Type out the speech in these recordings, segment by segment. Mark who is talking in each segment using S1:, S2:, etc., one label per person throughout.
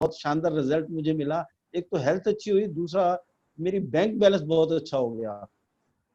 S1: बहुत शानदार रिजल्ट मुझे मिला। एक तो हेल्थ अच्छी हुई, दूसरा मेरी बैंक बैलेंस बहुत अच्छा हो गया।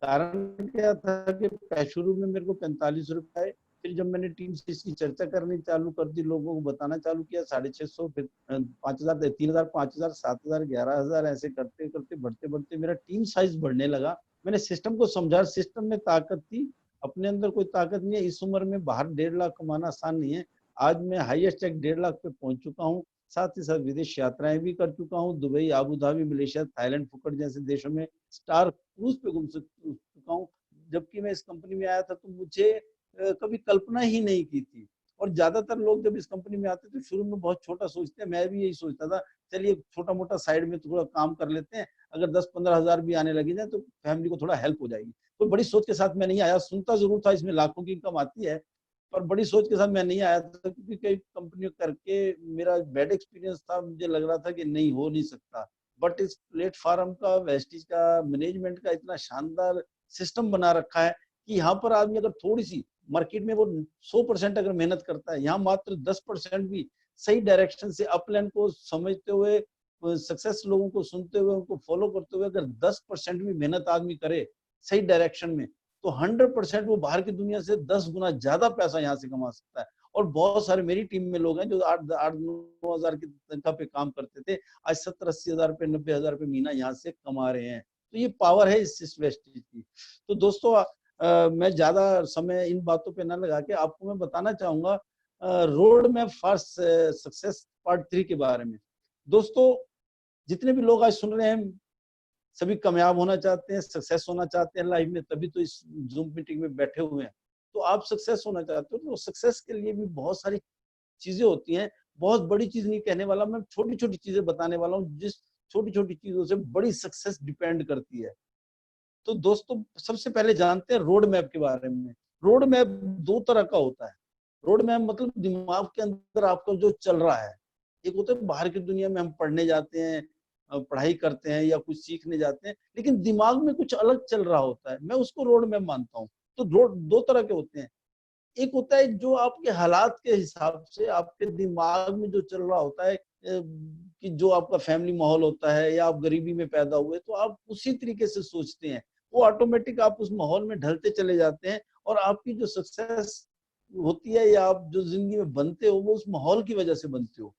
S1: कारण क्या था कि शुरू में मेरे को 45 रुपए आए, फिर जब मैंने टीम से इसकी चर्चा करनी चालू कर दी, लोगों को बताना चालू किया, 650, फिर 5,000, 3,000, 5,000, 7,000, 11,000, ऐसे करते करते बढ़ते बढ़ते मेरा टीम साइज बढ़ने लगा। मैंने सिस्टम को समझा, सिस्टम में ताकत थी, अपने अंदर कोई ताकत नहीं है। इस उम्र में बाहर 1.5 लाख कमाना आसान नहीं है। आज मैं हाईएस्ट एक 1.5 लाख पे पहुंच चुका हूँ। साथ ही साथ विदेश यात्राएं भी कर चुका हूँ, Dubai, Abu Dhabi, Malaysia, Thailand, फुकट जैसे देशों में स्टार क्रूज पे घूम चुका हूँ। जबकि मैं इस कंपनी में आया था तो मुझे कभी कल्पना ही नहीं की थी। और ज्यादातर लोग जब इस कंपनी में आते तो शुरू में बहुत छोटा सोचते हैं, मैं भी यही सोचता था, चलिए छोटा मोटा साइड में थोड़ा काम कर लेते हैं, अगर 10-15 हजार भी आने लगे जाए तो फैमिली को थोड़ा हेल्प हो जाएगी। तो बड़ी सोच के साथ मैं नहीं आया, सुनता जरूर था इसमें लाखों की इनकम आती है, पर बड़ी सोच के साथ मैं नहीं आया था, क्योंकि कई कंपनियों करके मेरा बैड एक्सपीरियंस था, मुझे लग रहा था कि नहीं हो नहीं सकता। बट इस प्लेटफॉर्म का, वेस्टिज का, मैनेजमेंट का इतना शानदार सिस्टम बना रखा है कि यहाँ पर आदमी अगर थोड़ी सी मार्केट में वो 100% अगर मेहनत करता है, यहाँ मात्र 10% भी सही डायरेक्शन से अपलाइन को समझते हुए, सक्सेस लोगों को सुनते हुए, उनको फॉलो करते हुए अगर 10% भी मेहनत आदमी करे सही डायरेक्शन में, तो 100% वो बाहर की दुनिया से 10 गुना ज्यादा पैसा यहाँ से कमा सकता है। और बहुत सारे मेरी टीम में लोग हैं जो 8-9 हजार की तनख्वाह पे काम करते थे, आज 70-80 हजार रुपए, 90 हजार रुपए महीना यहाँ से कमा रहे हैं। तो ये पावर है इस वेस्टेज की। तो दोस्तों, मैं ज्यादा समय इन बातों पे ना लगा के आपको मैं बताना चाहूंगा road map for success part 3 के बारे में। दोस्तों, जितने भी लोग आज सुन रहे हैं, सभी कामयाब होना चाहते हैं, सक्सेस होना चाहते हैं लाइफ में, तभी तो इस जूम मीटिंग में बैठे हुए हैं। तो आप सक्सेस होना चाहते हो तो सक्सेस के लिए भी बहुत सारी चीजें होती हैं। बहुत बड़ी चीज नहीं कहने वाला मैं, छोटी छोटी चीजें बताने वाला हूँ, जिस छोटी छोटी चीजों से बड़ी सक्सेस डिपेंड करती है। तो दोस्तों, सबसे पहले जानते हैं रोड मैप के बारे में। रोड मैप 2 तरह का होता है। रोड मैप मतलब दिमाग के अंदर आपका जो चल रहा है। एक होता है बाहर की दुनिया में हम पढ़ने जाते हैं, पढ़ाई करते हैं या कुछ सीखने जाते हैं, लेकिन दिमाग में कुछ अलग चल रहा होता है, मैं उसको रोड मैप मानता हूँ। तो रोड 2 तरह के होते हैं। एक होता है जो आपके हालात के हिसाब से आपके दिमाग में जो चल रहा होता है, कि जो आपका फैमिली माहौल होता है या आप गरीबी में पैदा हुए तो आप उसी तरीके से सोचते हैं, वो ऑटोमेटिक आप उस माहौल में ढलते चले जाते हैं, और आपकी जो सक्सेस होती है या आप जो जिंदगी में बनते हो वो उस माहौल की वजह से बनते हो।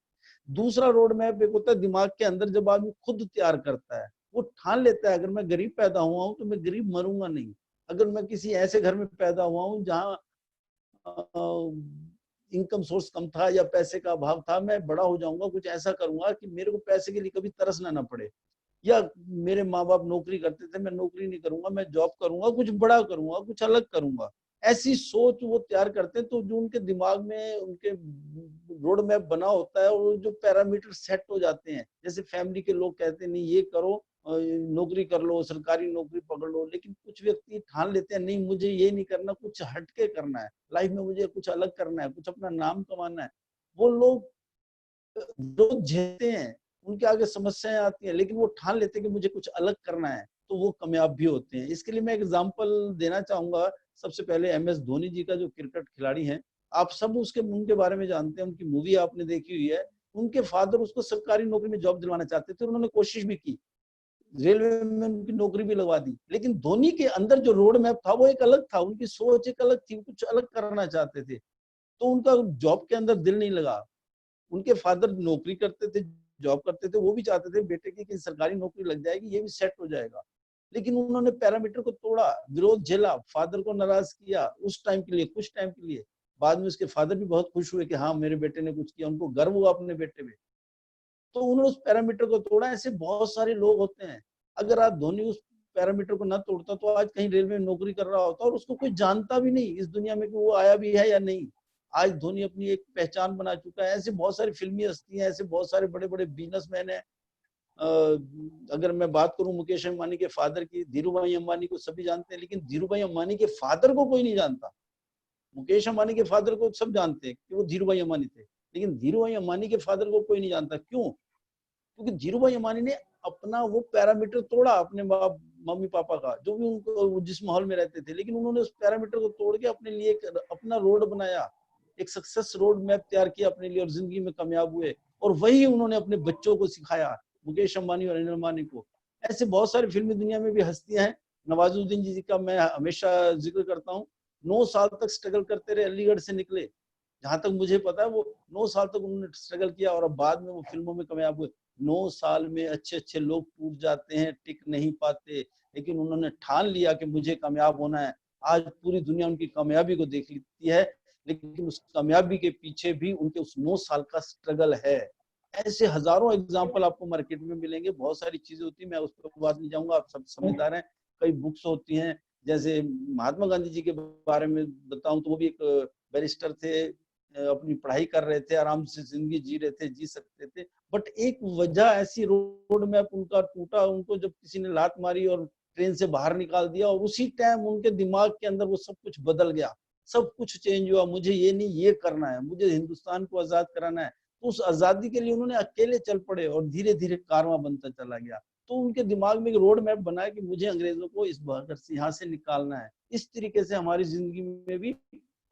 S1: दूसरा रोड मैप एक होता है दिमाग के अंदर, जब आदमी खुद तैयार करता है, वो ठान लेता है अगर मैं गरीब पैदा हुआ हूं तो मैं गरीब मरूंगा नहीं। अगर मैं किसी ऐसे घर में पैदा हुआ हूँ जहाँ इनकम सोर्स कम था या पैसे का अभाव था, मैं बड़ा हो जाऊंगा, कुछ ऐसा करूंगा कि मेरे को पैसे के लिए कभी तरसना ना पड़े। या मेरे माँ बाप नौकरी करते थे, मैं नौकरी नहीं करूंगा, मैं जॉब करूंगा, कुछ बड़ा करूंगा, कुछ अलग करूंगा। ऐसी सोच वो तैयार करते हैं, तो जो उनके दिमाग में उनके रोड मैप बना होता है और जो पैरामीटर सेट हो जाते हैं, जैसे फैमिली के लोग कहते हैं नहीं ये करो, नौकरी कर लो, सरकारी नौकरी पकड़ लो, लेकिन कुछ व्यक्ति ठान लेते हैं नहीं मुझे ये नहीं करना, कुछ हटके करना है लाइफ में, मुझे कुछ अलग करना है, कुछ अपना नाम कमाना है। वो लोग जो झेलते हैं, उनके आगे समस्याएं आती हैं, लेकिन वो ठान लेते हैं कि मुझे कुछ अलग करना है, तो वो कामयाब भी होते हैं। इसके लिए मैं एग्जांपल देना चाहूंगा। सबसे पहले MS धोनी जी का, जो क्रिकेट खिलाड़ी हैं, आप सब उसके उनके बारे में जानते हैं, उनकी मूवी आपने देखी हुई है। उनके फादर उसको सरकारी नौकरी में जॉब दिलवाना चाहते थे, उन्होंने कोशिश भी की, रेलवे में उनकी नौकरी भी लगवा दी, लेकिन धोनी के अंदर जो रोड मैप था वो एक अलग था, उनकी सोच एक अलग थी, कुछ अलग करना चाहते थे, तो उनका जॉब के अंदर दिल नहीं लगा। उनके फादर नौकरी करते थे, जॉब करते थे, वो भी चाहते थे बेटे की कि सरकारी नौकरी लग जाएगी, ये भी सेट हो जाएगा, लेकिन उन्होंने पैरामीटर को तोड़ा, विरोध झेला, फादर को नाराज किया उस टाइम के लिए, कुछ टाइम के लिए। बाद में उसके फादर भी बहुत खुश हुए कि हाँ मेरे बेटे ने कुछ किया, उनको गर्व हुआ अपने बेटे में, तो उन्होंने उस पैरामीटर को तोड़ा। ऐसे बहुत सारे लोग होते हैं। अगर आज धोनी उस पैरामीटर को ना तोड़ता तो आज कहीं रेलवे में नौकरी कर रहा होता, और उसको कोई जानता भी नहीं इस दुनिया में कि वो आया भी है या नहीं। आज धोनी अपनी एक पहचान बना चुका है। ऐसे बहुत सारी फिल्मी हस्तियां, ऐसे बहुत सारे बड़े बड़े बिजनेसमैन हैं। अगर मैं बात करूं मुकेश अंबानी के फादर की, धीरू भाई अंबानी को सभी जानते हैं, लेकिन धीरू भाई अंबानी के फादर को कोई नहीं जानता। मुकेश अंबानी के फादर को सब जानते हैं कि वो धीरू भाई अंबानी थे, लेकिन धीरू भाई अंबानी के फादर को कोई नहीं जानता। क्यों? क्योंकि धीरू भाई अंबानी ने अपना वो पैरामीटर तोड़ा, अपने बाप मम्मी पापा का, जो भी उनको जिस माहौल में रहते थे, लेकिन उन्होंने उस पैरामीटर को तोड़ के अपने लिए एक अपना रोड बनाया, एक सक्सेस रोड मैप तैयार किया अपने लिए, और जिंदगी में कामयाब हुए। और वही उन्होंने अपने बच्चों को सिखाया, मुकेश अंबानी और अनिल अंबानी को। ऐसे बहुत सारी फिल्मी दुनिया में भी हस्तियां हैं। नवाजुद्दीन जी का मैं हमेशा जिक्र करता हूँ, 9 साल तक स्ट्रगल करते रहे, अलीगढ़ से निकले, जहां तक मुझे पता है वो 9 साल तक उन्होंने स्ट्रगल किया और अब बाद में वो फिल्मों में कामयाब हुए। 9 साल में अच्छे अच्छे लोग टूट जाते हैं, टिक नहीं पाते, लेकिन उन्होंने ठान लिया कि मुझे कामयाब होना है। आज पूरी दुनिया उनकी कामयाबी को देख लेती है, लेकिन उस कामयाबी के पीछे भी उनके उस 9 साल का स्ट्रगल है। ऐसे हजारों एग्जाम्पल आपको मार्केट में मिलेंगे। बहुत सारी चीजें होती है, मैं उस पर बात नहीं जाऊंगा, आप सब समझदार हैं। कई बुक्स होती हैं, जैसे महात्मा गांधी जी के बारे में बताऊं तो वो भी एक बैरिस्टर थे, अपनी पढ़ाई कर रहे थे, आराम से जिंदगी जी रहे थे, जी सकते थे। बट एक वजह ऐसी, रोड मैप उनका टूटा, उनको जब किसी ने लात मारी और ट्रेन से बाहर निकाल दिया, और उसी टाइम उनके दिमाग के अंदर वो सब कुछ बदल गया, सब कुछ चेंज हुआ। मुझे ये नहीं, ये करना है, मुझे हिंदुस्तान को आजाद कराना है। तो उस आजादी के लिए उन्होंने अकेले चल पड़े और धीरे धीरे कारवां बनता चला गया। तो उनके दिमाग में एक रोड मैप बना कि मुझे अंग्रेजों को इस यहाँ से निकालना है। इस तरीके से हमारी जिंदगी में भी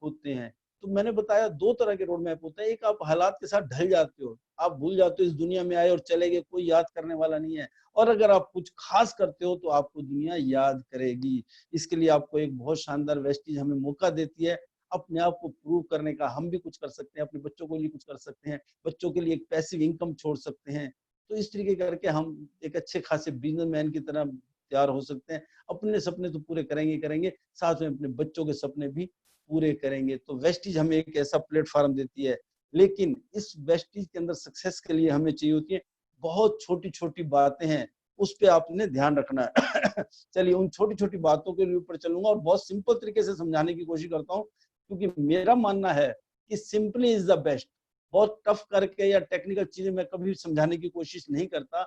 S1: होते हैं। तो मैंने बताया 2 तरह के रोड मैप होते हैं। एक, आप हालात के साथ ढल जाते हो, आप भूल जाते हो इस दुनिया में आए और चले गए, कोई याद करने वाला नहीं है। और अगर आप कुछ खास करते हो तो आपको दुनिया याद करेगी। इसके लिए आपको एक बहुत शानदार वेस्टीज हमें मौका देती है अपने आप को प्रूव करने का। हम भी कुछ कर सकते हैं, अपने बच्चों के लिए कुछ कर सकते हैं, बच्चों के लिए एक पैसिव इनकम छोड़ सकते हैं। तो इस तरीके करके हम एक अच्छे खासे बिजनेसमैन की तरह तैयार हो सकते हैं। अपने सपने तो पूरे करेंगे करेंगे, साथ में अपने बच्चों के सपने भी पूरे करेंगे। तो वेस्टीज हमें एक ऐसा प्लेटफॉर्म देती है, लेकिन इस वेस्टीज के अंदर सक्सेस के लिए हमें चाहिए होती है बहुत छोटी छोटी बातें हैं, उस पर आपने ध्यान रखना है। चलिए उन छोटी छोटी बातों के ऊपर चलूंगा और बहुत सिंपल तरीके से समझाने की कोशिश करता हूँ, क्योंकि मेरा मानना है कि सिंपली इज द बेस्ट। बहुत टफ करके या टेक्निकल चीजें मैं कभी समझाने की कोशिश नहीं करता।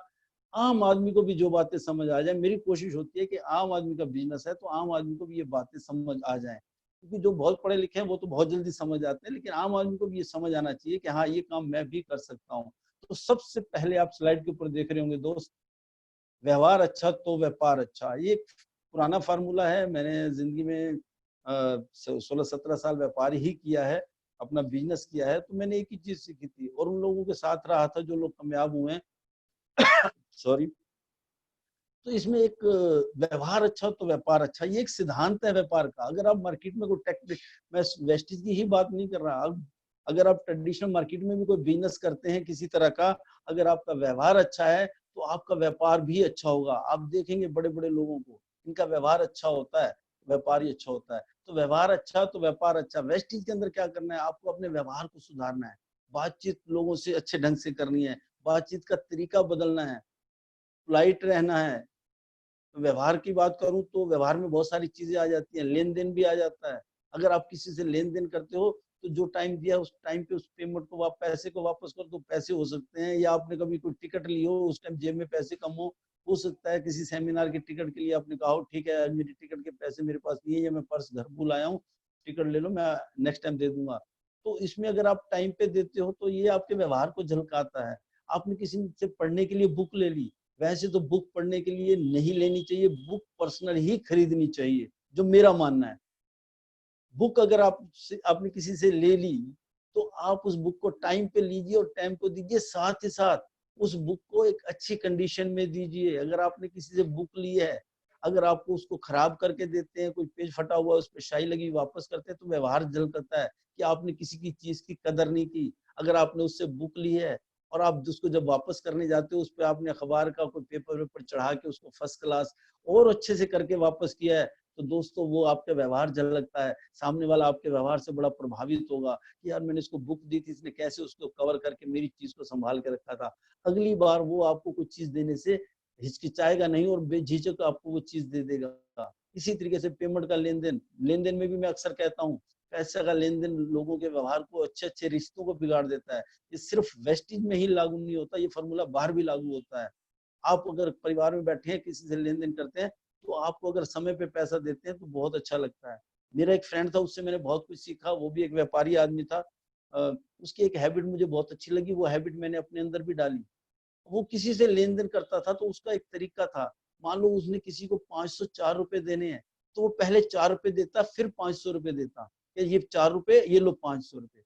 S1: आम आदमी को भी जो बातें समझ आ जाए, मेरी कोशिश होती है कि आम आदमी का बिजनेस है तो आम आदमी को भी ये बातें समझ आ जाए। क्योंकि जो बहुत पढ़े लिखे हैं वो तो बहुत जल्दी समझ आते हैं, लेकिन आम आदमी को भी ये समझ आना चाहिए कि हाँ, ये काम मैं भी कर सकता हूँ। तो सबसे पहले आप स्लाइड के ऊपर देख रहे होंगे दोस्त, व्यवहार अच्छा तो व्यापार अच्छा। ये एक पुराना फार्मूला है। मैंने जिंदगी में 16-17 साल व्यापार ही किया है, अपना बिजनेस किया है। तो मैंने एक ही चीज सीखी थी और उन लोगों के साथ रहा था जो लोग कामयाब हुए हैं। सॉरी। तो इसमें एक व्यवहार अच्छा तो व्यापार अच्छा, ये एक सिद्धांत है व्यापार का। अगर आप मार्केट में कोई टेक्निक, मैं वेस्टेज की ही बात नहीं कर रहा, अब अगर आप ट्रेडिशनल मार्केट में भी कोई बिजनेस करते हैं किसी तरह का, अगर आपका व्यवहार अच्छा है तो आपका व्यापार भी अच्छा होगा। आप देखेंगे बड़े बड़े लोगों को, इनका व्यवहार अच्छा होता है, व्यापार ही अच्छा होता है। तो व्यवहार अच्छा तो व्यापार अच्छा। वेस्टेज के अंदर क्या करना है, आपको अपने व्यवहार को सुधारना है, बातचीत लोगों से अच्छे ढंग से करनी है, बातचीत का तरीका बदलना है, पोलाइट रहना है। व्यवहार की बात करूं तो व्यवहार में बहुत सारी चीजें आ जाती हैं, लेन देन भी आ जाता है। अगर आप किसी से लेन देन करते हो तो जो टाइम दिया उस टाइम पे उस पेमेंट को, आप पैसे को वापस कर दो, पैसे हो सकते हैं। या आपने कभी कोई टिकट ली हो, उस टाइम जेब में पैसे कम हो सकता है किसी सेमिनार के टिकट के लिए आपने कहा हो ठीक है आज मेरी टिकट के पैसे मेरे पास नहीं है, या मैं पर्स घर भूल आया हूँ, टिकट ले लो, मैं नेक्स्ट टाइम दे दूंगा। तो इसमें अगर आप टाइम पे देते हो तो ये आपके व्यवहार को झलकाता है। आपने किसी से पढ़ने के लिए बुक ले ली, वैसे तो बुक पढ़ने के लिए नहीं लेनी चाहिए, बुक पर्सनल ही खरीदनी चाहिए, जो मेरा मानना है। बुक अगर आपने किसी से ले ली तो आप उस बुक को टाइम पे लीजिए और टाइम को दीजिए, साथ ही साथ उस बुक को एक अच्छी कंडीशन में दीजिए। अगर आपने किसी से बुक ली है, अगर आपको उसको खराब करके देते हैं, कोई पेज फटा हुआ उस पर शाई लगी वापस करते हैं, तो व्यवहार जल करता है कि आपने किसी की चीज की कदर नहीं की। अगर आपने उससे बुक ली है और आप उसको जब वापस करने जाते हो उस पर आपने अखबार का कोई पेपर वेपर चढ़ा के उसको फर्स्ट क्लास और अच्छे से करके वापस किया है, तो दोस्तों वो आपका व्यवहार झलकता है। सामने वाला आपके व्यवहार से बड़ा प्रभावित होगा कि यार मैंने इसको बुक दी थी, इसने कैसे उसको कवर करके मेरी चीज को संभाल के रखा था। अगली बार वो आपको कोई चीज देने से हिचकिचाएगा नहीं और बेझिझक आपको वो चीज दे देगा। इसी तरीके से पेमेंट का लेन देन, लेन देन में भी मैं अक्सर कहता हूँ पैसे का लेन देन लोगों के व्यवहार को, अच्छे अच्छे रिश्तों को बिगाड़ देता है। ये सिर्फ वेस्टेज में ही लागू नहीं होता, ये फॉर्मूला बाहर भी लागू होता है। आप अगर परिवार में बैठे हैं किसी से लेन देन करते हैं तो आपको अगर समय पे पैसा देते हैं तो बहुत अच्छा लगता है। मेरा एक फ्रेंड था, उससे मैंने बहुत कुछ सीखा, वो भी एक व्यापारी आदमी था। उसकी एक हैबिट मुझे बहुत अच्छी लगी, वो हैबिट मैंने अपने अंदर भी डाली। वो किसी से लेन देन करता था तो उसका एक तरीका था, मान लो उसने किसी को 504 रुपए देने हैं तो वो पहले 4 रुपए देता फिर 500 रुपए देता, ये 4 रुपए, ये लो 500 रुपए।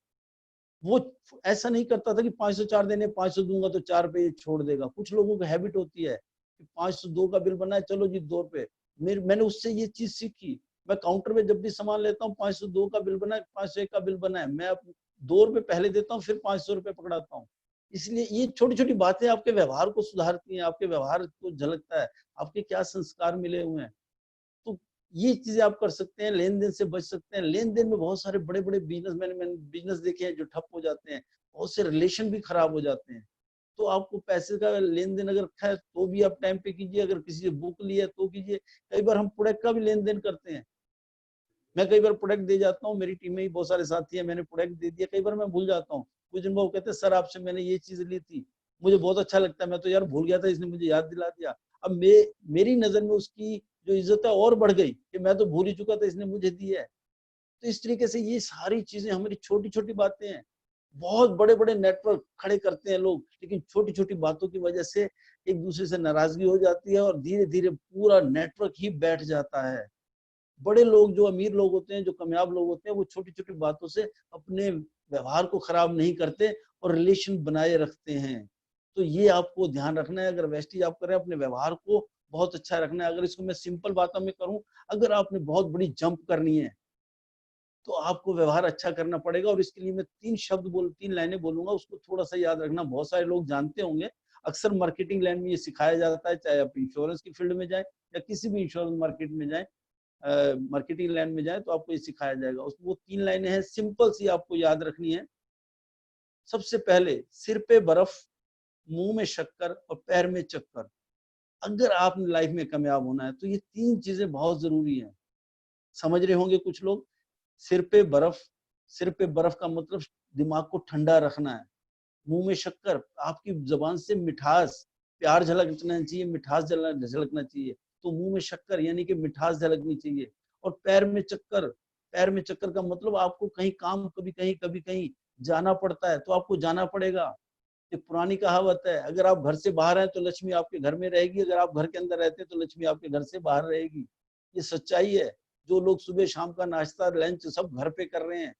S1: वो ऐसा नहीं करता था कि 504 देने, 500 दूंगा तो 4 रुपए छोड़ देगा। कुछ लोगों की हैबिट होती है कि 502 का बिल बना है, चलो जी 2 रुपए। मैंने उससे ये चीज सीखी। मैं काउंटर में जब भी सामान लेता हूँ, 502 का बिल बना है, 501 का बिल बना है, मैं 2 रुपए पहले देता हूँ, फिर 500 रुपए पकड़ाता हूँ। इसलिए ये छोटी छोटी बातें आपके व्यवहार को सुधारती हैं, आपके व्यवहार को झलकता है, आपके क्या संस्कार मिले हुए हैं। तो ये चीजें आप कर सकते हैं, लेन देन से बच सकते हैं। लेन देन में बहुत सारे बड़े बड़े मैंने बिजनेस देखे हैं जो ठप हो जाते हैं, बहुत से रिलेशन भी खराब हो जाते हैं। तो आपको पैसे का लेन देन अगर रखा है तो भी आप टाइम पे कीजिए, अगर किसी से बुक लिया है तो कीजिए। कई बार हम प्रोडक्ट का भी लेन देन करते हैं। मैं कई बार प्रोडक्ट दे जाता हूँ, मेरी टीम में ही बहुत सारे साथी हैं, मैंने प्रोडक्ट दे दिया, कई बार मैं भूल जाता हूँ। कुछ दिन बाद वो कहते हैं सर आपसे मैंने ये चीज ली थी, मुझे बहुत अच्छा लगता है, मैं तो यार भूल गया था, इसने मुझे याद दिला दिया। अब मेरी नजर में उसकी जो इज्जत है और बढ़ गई कि मैं तो भूल ही चुका था, इसने मुझे दी है। तो इस तरीके से ये सारी चीजें हमारी छोटी छोटी बातें हैं। बहुत बड़े बड़े नेटवर्क खड़े करते हैं लोग, लेकिन छोटी छोटी बातों की वजह से एक दूसरे से नाराजगी हो जाती है और धीरे धीरे पूरा नेटवर्क ही बैठ जाता है। बड़े लोग, जो अमीर लोग होते हैं, जो कामयाब लोग होते हैं, वो छोटी छोटी बातों से अपने व्यवहार को खराब नहीं करते और रिलेशन बनाए रखते हैं। तो ये आपको ध्यान रखना है। अगर वेस्टीज आप करें, अपने व्यवहार को बहुत अच्छा रखना है। अगर इसको मैं सिंपल बातों में करूं, अगर आपने बहुत बड़ी जंप करनी है तो आपको व्यवहार अच्छा करना पड़ेगा। और इसके लिए मैं 3 लाइनें बोलूंगा, उसको थोड़ा सा याद रखना। बहुत सारे लोग जानते होंगे, अक्सर मार्केटिंग लाइन में ये सिखाया जाता है, चाहे आप इंश्योरेंस की फील्ड में जाए या किसी भी इंश्योरेंस मार्केट में जाए, मार्केटिंग लाइन में जाए, तो आपको ये सिखाया जाएगा। उसको वो 3 लाइनें हैं, सिंपल सी आपको याद रखनी है। सबसे पहले, सिर पे बर्फ, मुंह में शक्कर और पैर में चक्कर। अगर आपने लाइफ में कामयाब होना है तो ये 3 चीजें बहुत जरूरी हैं। समझ रहे होंगे कुछ लोग। सिर पे बर्फ, सिर पे बर्फ का मतलब दिमाग को ठंडा रखना है। मुंह में शक्कर, आपकी जबान से मिठास, प्यार झलकना चाहिए, मिठास झलकना चाहिए। तो मुंह में शक्कर यानी कि मिठास झलकनी चाहिए। और पैर में चक्कर, पैर में चक्कर का मतलब आपको कहीं काम, कभी कहीं जाना पड़ता है तो आपको जाना पड़ेगा। एक पुरानी कहावत है, अगर आप घर से बाहर हैं तो लक्ष्मी आपके घर में रहेगी, अगर आप घर के अंदर रहते हैं तो लक्ष्मी आपके घर से बाहर रहेगी। ये सच्चाई है। जो लोग सुबह शाम का नाश्ता, लंच सब घर पे कर रहे हैं,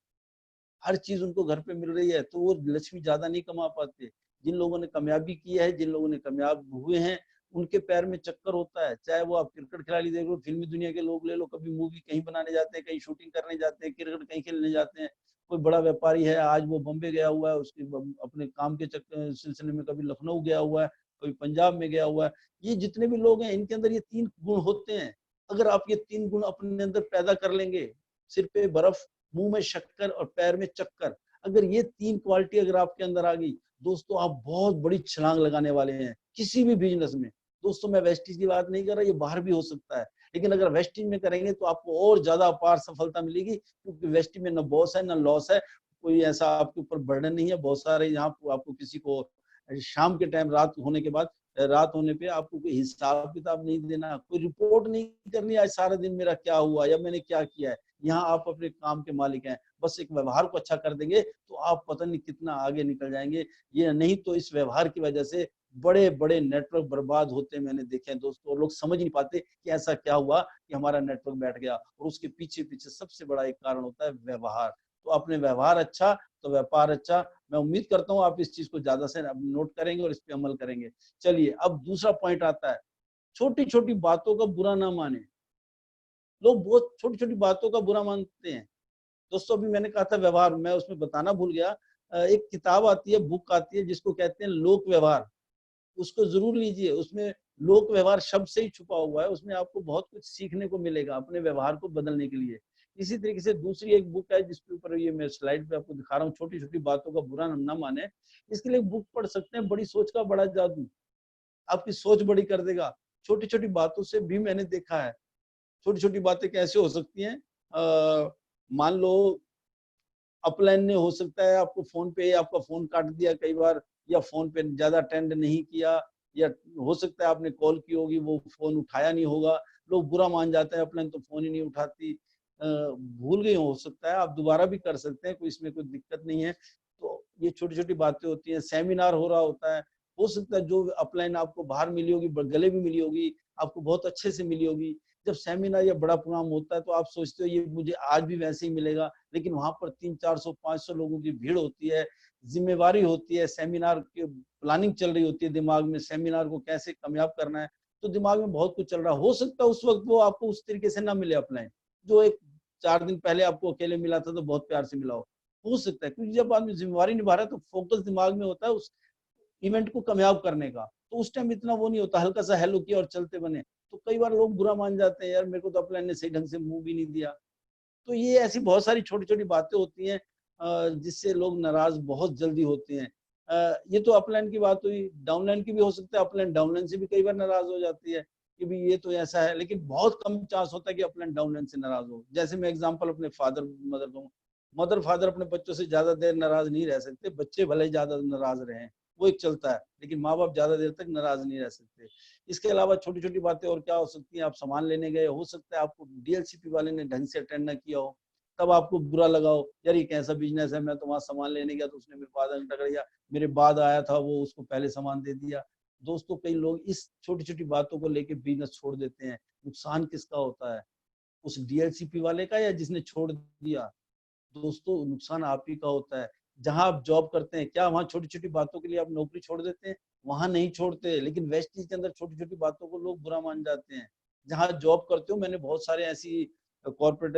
S1: हर चीज उनको घर पे मिल रही है, तो वो लक्ष्मी ज्यादा नहीं कमा पाते। जिन लोगों ने कामयाबी की है, जिन लोगों ने कामयाब हुए हैं, उनके पैर में चक्कर होता है। चाहे वो आप क्रिकेट खिलाड़ी देख लो, फिल्मी दुनिया के लोग ले लो, कभी मूवी कहीं बनाने जाते हैं, कहीं शूटिंग करने जाते हैं, क्रिकेट कहीं खेलने जाते हैं। कोई बड़ा व्यापारी है, आज वो बॉम्बे गया हुआ है, उसके अपने काम के सिलसिले में कभी लखनऊ गया हुआ है, कभी पंजाब में गया हुआ है। ये जितने भी लोग हैं, इनके अंदर ये 3 गुण होते हैं। अगर आप ये 3 गुण अपने अंदर पैदा कर लेंगे, सिर पे बर्फ, मुंह में शक्कर और पैर में चक्कर, अगर ये 3 क्वालिटी अगर आपके अंदर आ गई, दोस्तों आप बहुत बड़ी छलांग लगाने वाले हैं किसी भी बिजनेस में। दोस्तों मैं वेस्टीज की बात नहीं कर रहा, ये बाहर भी हो सकता है, लेकिन अगर वेस्टीज में करेंगे तो आपको और ज्यादा अपार सफलता मिलेगी, क्योंकि वेस्टीज में न बॉस है न लॉस है, कोई ऐसा आपके ऊपर बर्डन नहीं है। बहुत सारे यहाँ आपको किसी को शाम के टाइम, रात होने पे आपको कोई हिसाब किताब नहीं देना, कोई रिपोर्ट नहीं करनी आज सारा दिन मेरा क्या हुआ या मैंने क्या किया है। यहाँ आप अपने काम के मालिक हैं। बस एक व्यवहार को अच्छा कर देंगे तो आप पता नहीं कितना आगे निकल जाएंगे। ये नहीं तो इस व्यवहार की वजह से बड़े बड़े नेटवर्क बर्बाद होते मैंने देखे हैं दोस्तों। लोग समझ नहीं पाते कि ऐसा क्या हुआ कि हमारा नेटवर्क बैठ गया, और उसके पीछे पीछे सबसे बड़ा एक कारण होता है व्यवहार। तो अपने व्यवहार अच्छा तो व्यापार अच्छा। मैं उम्मीद करता हूँ आप इस चीज को ज्यादा से नोट करेंगे और इस पे अमल करेंगे। चलिए अब दूसरा पॉइंट आता है, छोटी छोटी बातों का बुरा ना माने। लोग बहुत छोटी छोटी बातों का बुरा मानते हैं। दोस्तों अभी मैंने कहा था व्यवहार, मैं उसमें बताना भूल गया। एक किताब आती है, बुक आती है, जिसको कहते हैं लोक व्यवहार। उसको जरूर लीजिए। उसमें लोक व्यवहार शब्द से ही छुपा हुआ है, उसमें आपको बहुत कुछ सीखने को मिलेगा अपने व्यवहार को बदलने के लिए। इसी तरीके से दूसरी एक बुक है जिसके ऊपर ये मैं स्लाइड पे आपको दिखा रहा हूँ, छोटी छोटी बातों का बुरा न माने। इसके लिए बुक पढ़ सकते हैं, बड़ी सोच का बड़ा जादू। आपकी सोच बड़ी कर देगा। छोटी छोटी बातों से भी मैंने देखा है। छोटी छोटी बातें कैसे हो सकती हैं, मान लो अपलाइन ने, हो सकता है आपको फोन पे आपका फोन काट दिया कई बार, या फोन पे ज्यादा अटेंड नहीं किया, या हो सकता है आपने कॉल की होगी वो फोन उठाया नहीं होगा। लोग बुरा मान जाते हैं, अपलाइन तो फोन ही नहीं उठाती, भूल गई हो सकता है, आप दोबारा भी कर सकते हैं, कोई इसमें कोई दिक्कत नहीं है। तो ये छोटी छोटी बातें होती हैं। सेमिनार हो रहा होता है, हो सकता है जो अपलाइन आपको बाहर मिली होगी, गले भी मिली होगी, आपको बहुत अच्छे से मिली होगी, जब सेमिनार या बड़ा प्रोग्राम होता है तो आप सोचते हो ये मुझे आज भी वैसे ही मिलेगा, लेकिन वहां पर 300-400-500 लोगों की भीड़ होती है, जिम्मेवारी होती है, सेमिनार की प्लानिंग चल रही होती है दिमाग में, सेमिनार को कैसे कामयाब करना है, तो दिमाग में बहुत कुछ चल रहा हो सकता है उस वक्त वो आपको उस तरीके से ना मिले अपलाइन, जो एक 4 दिन पहले आपको अकेले मिला था तो बहुत प्यार से मिला हो सकता है, क्योंकि जब आदमी जिम्मेवारी निभा रहा है तो फोकस दिमाग में होता है उस इवेंट को कामयाब करने का, तो उस टाइम इतना वो नहीं होता, हल्का सा हेलो किया और चलते बने। तो कई बार लोग बुरा मान जाते हैं, यार मेरे को तो अपलाइन ने सही ढंग से मुंह भी नहीं दिया। तो ये ऐसी बहुत सारी छोटी-छोटी बातें होती हैं जिससे लोग नाराज़ बहुत जल्दी होते हैं। ये तो अपलाइन की बात हुई, डाउनलाइन की भी हो सकता है, अपलाइन डाउनलाइन से भी कई बार नाराज़ हो जाती है कि भई ये तो ऐसा है, लेकिन बहुत कम चांस होता है कि अपलाइन डाउनलाइन से नाराज़ हो। जैसे मैं एग्ज़ाम्पल अपने फादर मदर दूँ, मदर फादर अपने बच्चों से ज़्यादा देर नाराज़ नहीं रह सकते, बच्चे भले ही ज़्यादा नाराज़ रहें, वो एक चलता है, लेकिन माँ-बाप ज़्यादा देर तक नाराज़ नहीं रह सकते। इसके अलावा छोटी-छोटी बातें और क्या हो सकती हैं, आप सामान लेने गए, हो सकता है आपको डीएलसीपी वाले ने ढंग से अटेंड ना किया हो, तब आपको बुरा लगा हो, यार ये कैसा बिज़नेस है, मैं तो वहाँ सामान लेने गया तो उसने मेरे को आधा घंटा कर दिया, मेरे बाद आया था वो उसको पहले सामान दे दिया। दोस्तों कई लोग इस छोटी-छोटी बातों को लेके बिज़नेस छोड़ देते हैं, नुकसान किसका होता है? उस डीएलसीपी वाले का या जिसने छोड़ दिया? दोस्तों नुकसान आप ही का होता है। जहाँ आप जॉब करते हैं, क्या वहाँ छोटी-छोटी बातों के लिए आप नौकरी छोड़ देते हैं? वहाँ नहीं छोड़ते, लेकिन वेस्टीज के अंदर छोटी-छोटी बातों को लोग बुरा मान जाते हैं। जहाँ जॉब करते हो, मैंने बहुत सारे ऐसी कॉर्पोरेट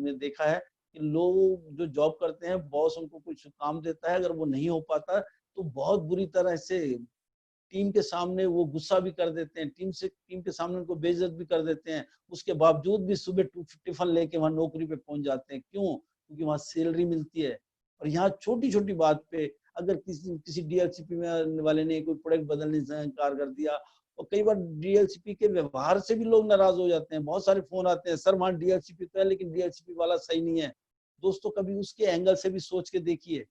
S1: में देखा है कि लोग जो जॉब करते हैं, बॉस उनको कुछ काम देता है, अगर वो नहीं हो पाता, तो बहुत बुरी तरह से टीम के सामने वो गुस्सा भी कर देते हैं, टीम के सामने उनको बेइज्जत भी कर देते हैं। उसके बावजूद भी सुबह टिफ़िन लेके वहाँ नौकरी पे पहुँच जाते हैं। क्यों? क्योंकि वहाँ सैलरी मिलती है। और यहाँ छोटी-छोटी बात पे अगर किसी किसी डीएलसीपी में वाले ने कोई प्रोडक्ट बदलने से इनकार कर दिया, और कई बार डीएलसीपी के व्यवहार से भी लोग नाराज़ हो जाते हैं। बहुत सारे फ़ोन आते हैं, सर वहाँ डीएलसीपी तो है लेकिन डीएलसीपी वाला सही नहीं है। दोस्तों कभी उसके एंगल से भी सोच के देखिए।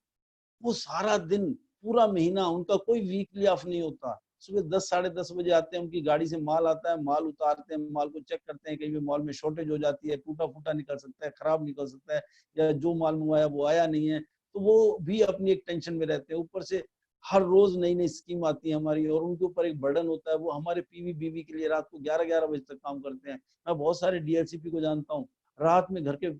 S1: वो सारा दिन, पूरा महीना उनका कोई वीकली ऑफ नहीं होता। सुबह 10 साढ़े 10 बजे आते हैं, उनकी गाड़ी से माल आता है, माल उतारते हैं, माल को चेक करते हैं, कहीं भी माल में शॉर्टेज हो जाती है, टूटा-फूटा निकल सकता है, खराब निकल सकता है, या जो माल मँगवाया वो आया नहीं है, तो वो भी अपनी एक टेंशन में रहते हैं। ऊपर से हर रोज़ नई-नई स्कीम आती है हमारी, और उनके ऊपर एक बर्डन होता है, वो हमारे पीवी-बीवी के लिए रात को 11-11 बजे तक काम करते हैं। मैं बहुत सारे डीएलसीपी को जानता हूँ, रात में घर के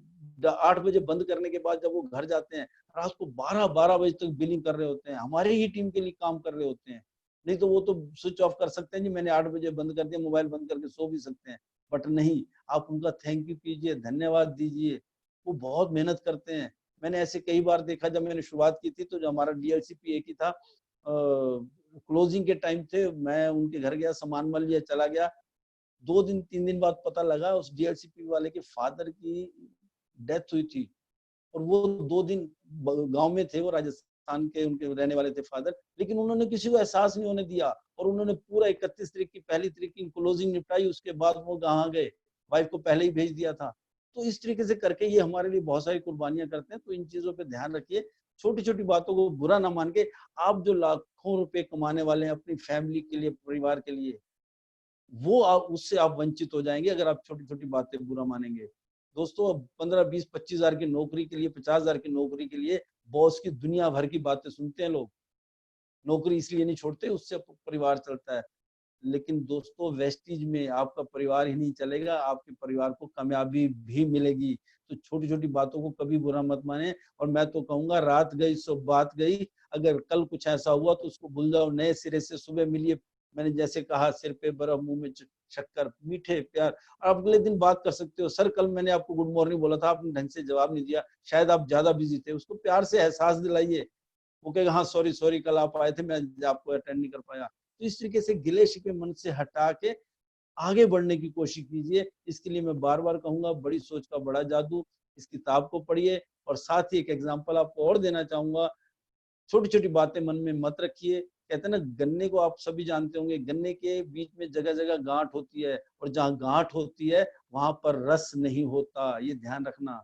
S1: 8 बजे बंद करने के बाद जब वो घर जाते हैं, रात को 12-12 बजे तक बिलिंग कर रहे होते हैं, हमारे ही टीम के लिए काम कर रहे होते हैं। नहीं तो वो तो स्विच ऑफ कर सकते हैं जी, मैंने 8 बजे बंद कर दिया, मोबाइल बंद करके सो भी सकते हैं। बट नहीं, आप उनका थैंक यू कीजिए, धन्यवाद दीजिए, वो बहुत मेहनत करते हैं। मैंने ऐसे कई बार देखा, जब मैंने शुरुआत की थी तो जो हमारा डीएलसीपी एक ही था, क्लोजिंग के टाइम थे, मैं उनके घर गया, सामान-वामान लिया, चला गया। 2 दिन 3 दिन बाद पता लगा उस डीएलसीपी वाले के फादर की डेथ हुई थी। और वो 2 दिन गाँव में थे, वो राजस्थान के उनके रहने वाले थे फादर, लेकिन उन्होंने किसी को एहसास नहीं होने दिया, और उन्होंने पूरा 31 तारीख की, पहली तारीख की क्लोजिंग निपटाई, उसके बाद वो कहाँ गए, वाइफ को पहले ही भेज दिया था। तो इस तरीके से करके ये हमारे लिए बहुत सारी कुर्बानियाँ करते हैं, तो इन चीज़ों पे ध्यान रखिए। छोटी-छोटी बातों को बुरा ना मान के, आप जो लाखों रुपए कमाने वाले हैं अपनी फैमिली के लिए, परिवार के लिए, वो उससे आप वंचित हो जाएँगे अगर आप छोटी-छोटी बातें बुरा मानेंगे। दोस्तों अब 15, 20, 25,000 की नौकरी के लिए, 50,000 की नौकरी के लिए बॉस की दुनिया भर की बातें सुनते हैं लोग। नौकरी इसलिए नहीं छोड़ते, उससे परिवार चलता है। लेकिन दोस्तों वेस्टीज में आपका परिवार ही नहीं चलेगा, आपके परिवार को कामयाबी भी मिलेगी। तो छोटी-छोटी बातों को कभी बुरा मत मानें, और मैं तो कहूँगा रात गई सो बात गई। अगर कल कुछ ऐसा हुआ तो उसको भूल जाओ, नए सिरे से सुबह मिलिए। मैंने जैसे कहा, सिर पे बर्फ, मुँह में शक्कर, मीठे प्यार, और अगले दिन बात कर सकते हो। सर कल मैंने आपको गुड मॉर्निंग बोला था, आपने ढंग से जवाब नहीं दिया, शायद आप ज़्यादा बिज़ी थे। उसको प्यार से एहसास दिलाइए। वो कहेगा हाँ सॉरी सॉरी, कल आप आए थे, मैं आपको अटेंड नहीं कर पाया। तो इस तरीके से गिले शिकवे मन से हटा के आगे बढ़ने की कोशिश कीजिए। इसके लिए मैं बार बार कहूंगा, बड़ी सोच का बड़ा जादू, इस किताब को पढ़िए। और साथ ही एक एग्जाम्पल आपको और देना चाहूंगा, छोटी छोटी बातें मन में मत रखिए। कहते हैं ना, गन्ने को आप सभी जानते होंगे, गन्ने के बीच में जगह जगह गांठ होती है, और जहाँ गांठ होती है वहां पर रस नहीं होता, ये ध्यान रखना।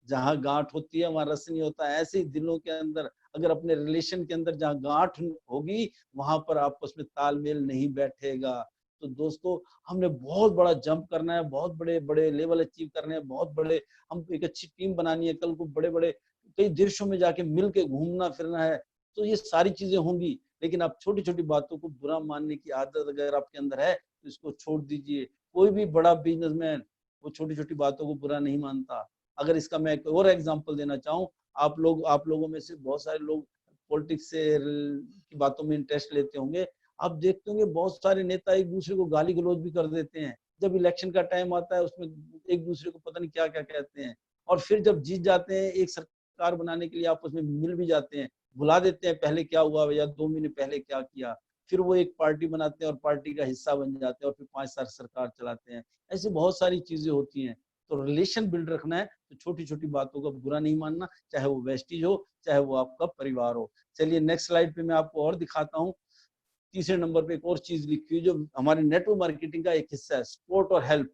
S1: जहाँ गांठ होती है वहां रस नहीं होता। ऐसे ही दिलों के अंदर, अगर अपने रिलेशन के अंदर जहाँ गांठ होगी, वहां पर आपस में तालमेल नहीं बैठेगा। तो दोस्तों, हमने बहुत बड़ा जंप करना है, बहुत बड़े बड़े लेवल अचीव करने हैं, बहुत बड़े, हम एक अच्छी टीम बनानी है, कल को बड़े बड़े कई देशों में जाके मिल के घूमना फिरना है। तो ये सारी चीजें होंगी, लेकिन आप छोटी छोटी बातों को बुरा मानने की आदत अगर आपके अंदर है तो इसको छोड़ दीजिए। कोई भी बड़ा बिजनेसमैन वो छोटी छोटी बातों को बुरा नहीं मानता। अगर इसका मैं एक और एग्जांपल देना चाहूँ, आप लोगों में से बहुत सारे लोग पॉलिटिक्स से की बातों में इंटरेस्ट लेते होंगे। आप देखते होंगे बहुत सारे नेता एक दूसरे को गाली गलौज भी कर देते हैं। जब इलेक्शन का टाइम आता है उसमें एक दूसरे को पता नहीं क्या क्या कहते हैं, और फिर जब जीत जाते हैं एक सरकार बनाने के लिए आपस में मिल भी जाते हैं, भुला देते हैं पहले क्या हुआ या 2 महीने पहले क्या किया, फिर वो एक पार्टी बनाते हैं और पार्टी का हिस्सा बन जाते हैं और फिर 5 साल सरकार चलाते हैं। ऐसी बहुत सारी चीजें होती हैं। तो रिलेशन बिल्ड रखना है तो छोटी छोटी बातों का बुरा नहीं मानना, चाहे वो वेस्टिज हो चाहे वो आपका परिवार हो। चलिए नेक्स्ट स्लाइड पे मैं आपको और दिखाता हूँ। तीसरे नंबर पे एक और चीज लिखी हुई जो हमारे नेटवर्क मार्केटिंग का एक हिस्सा है, सपोर्ट और हेल्प।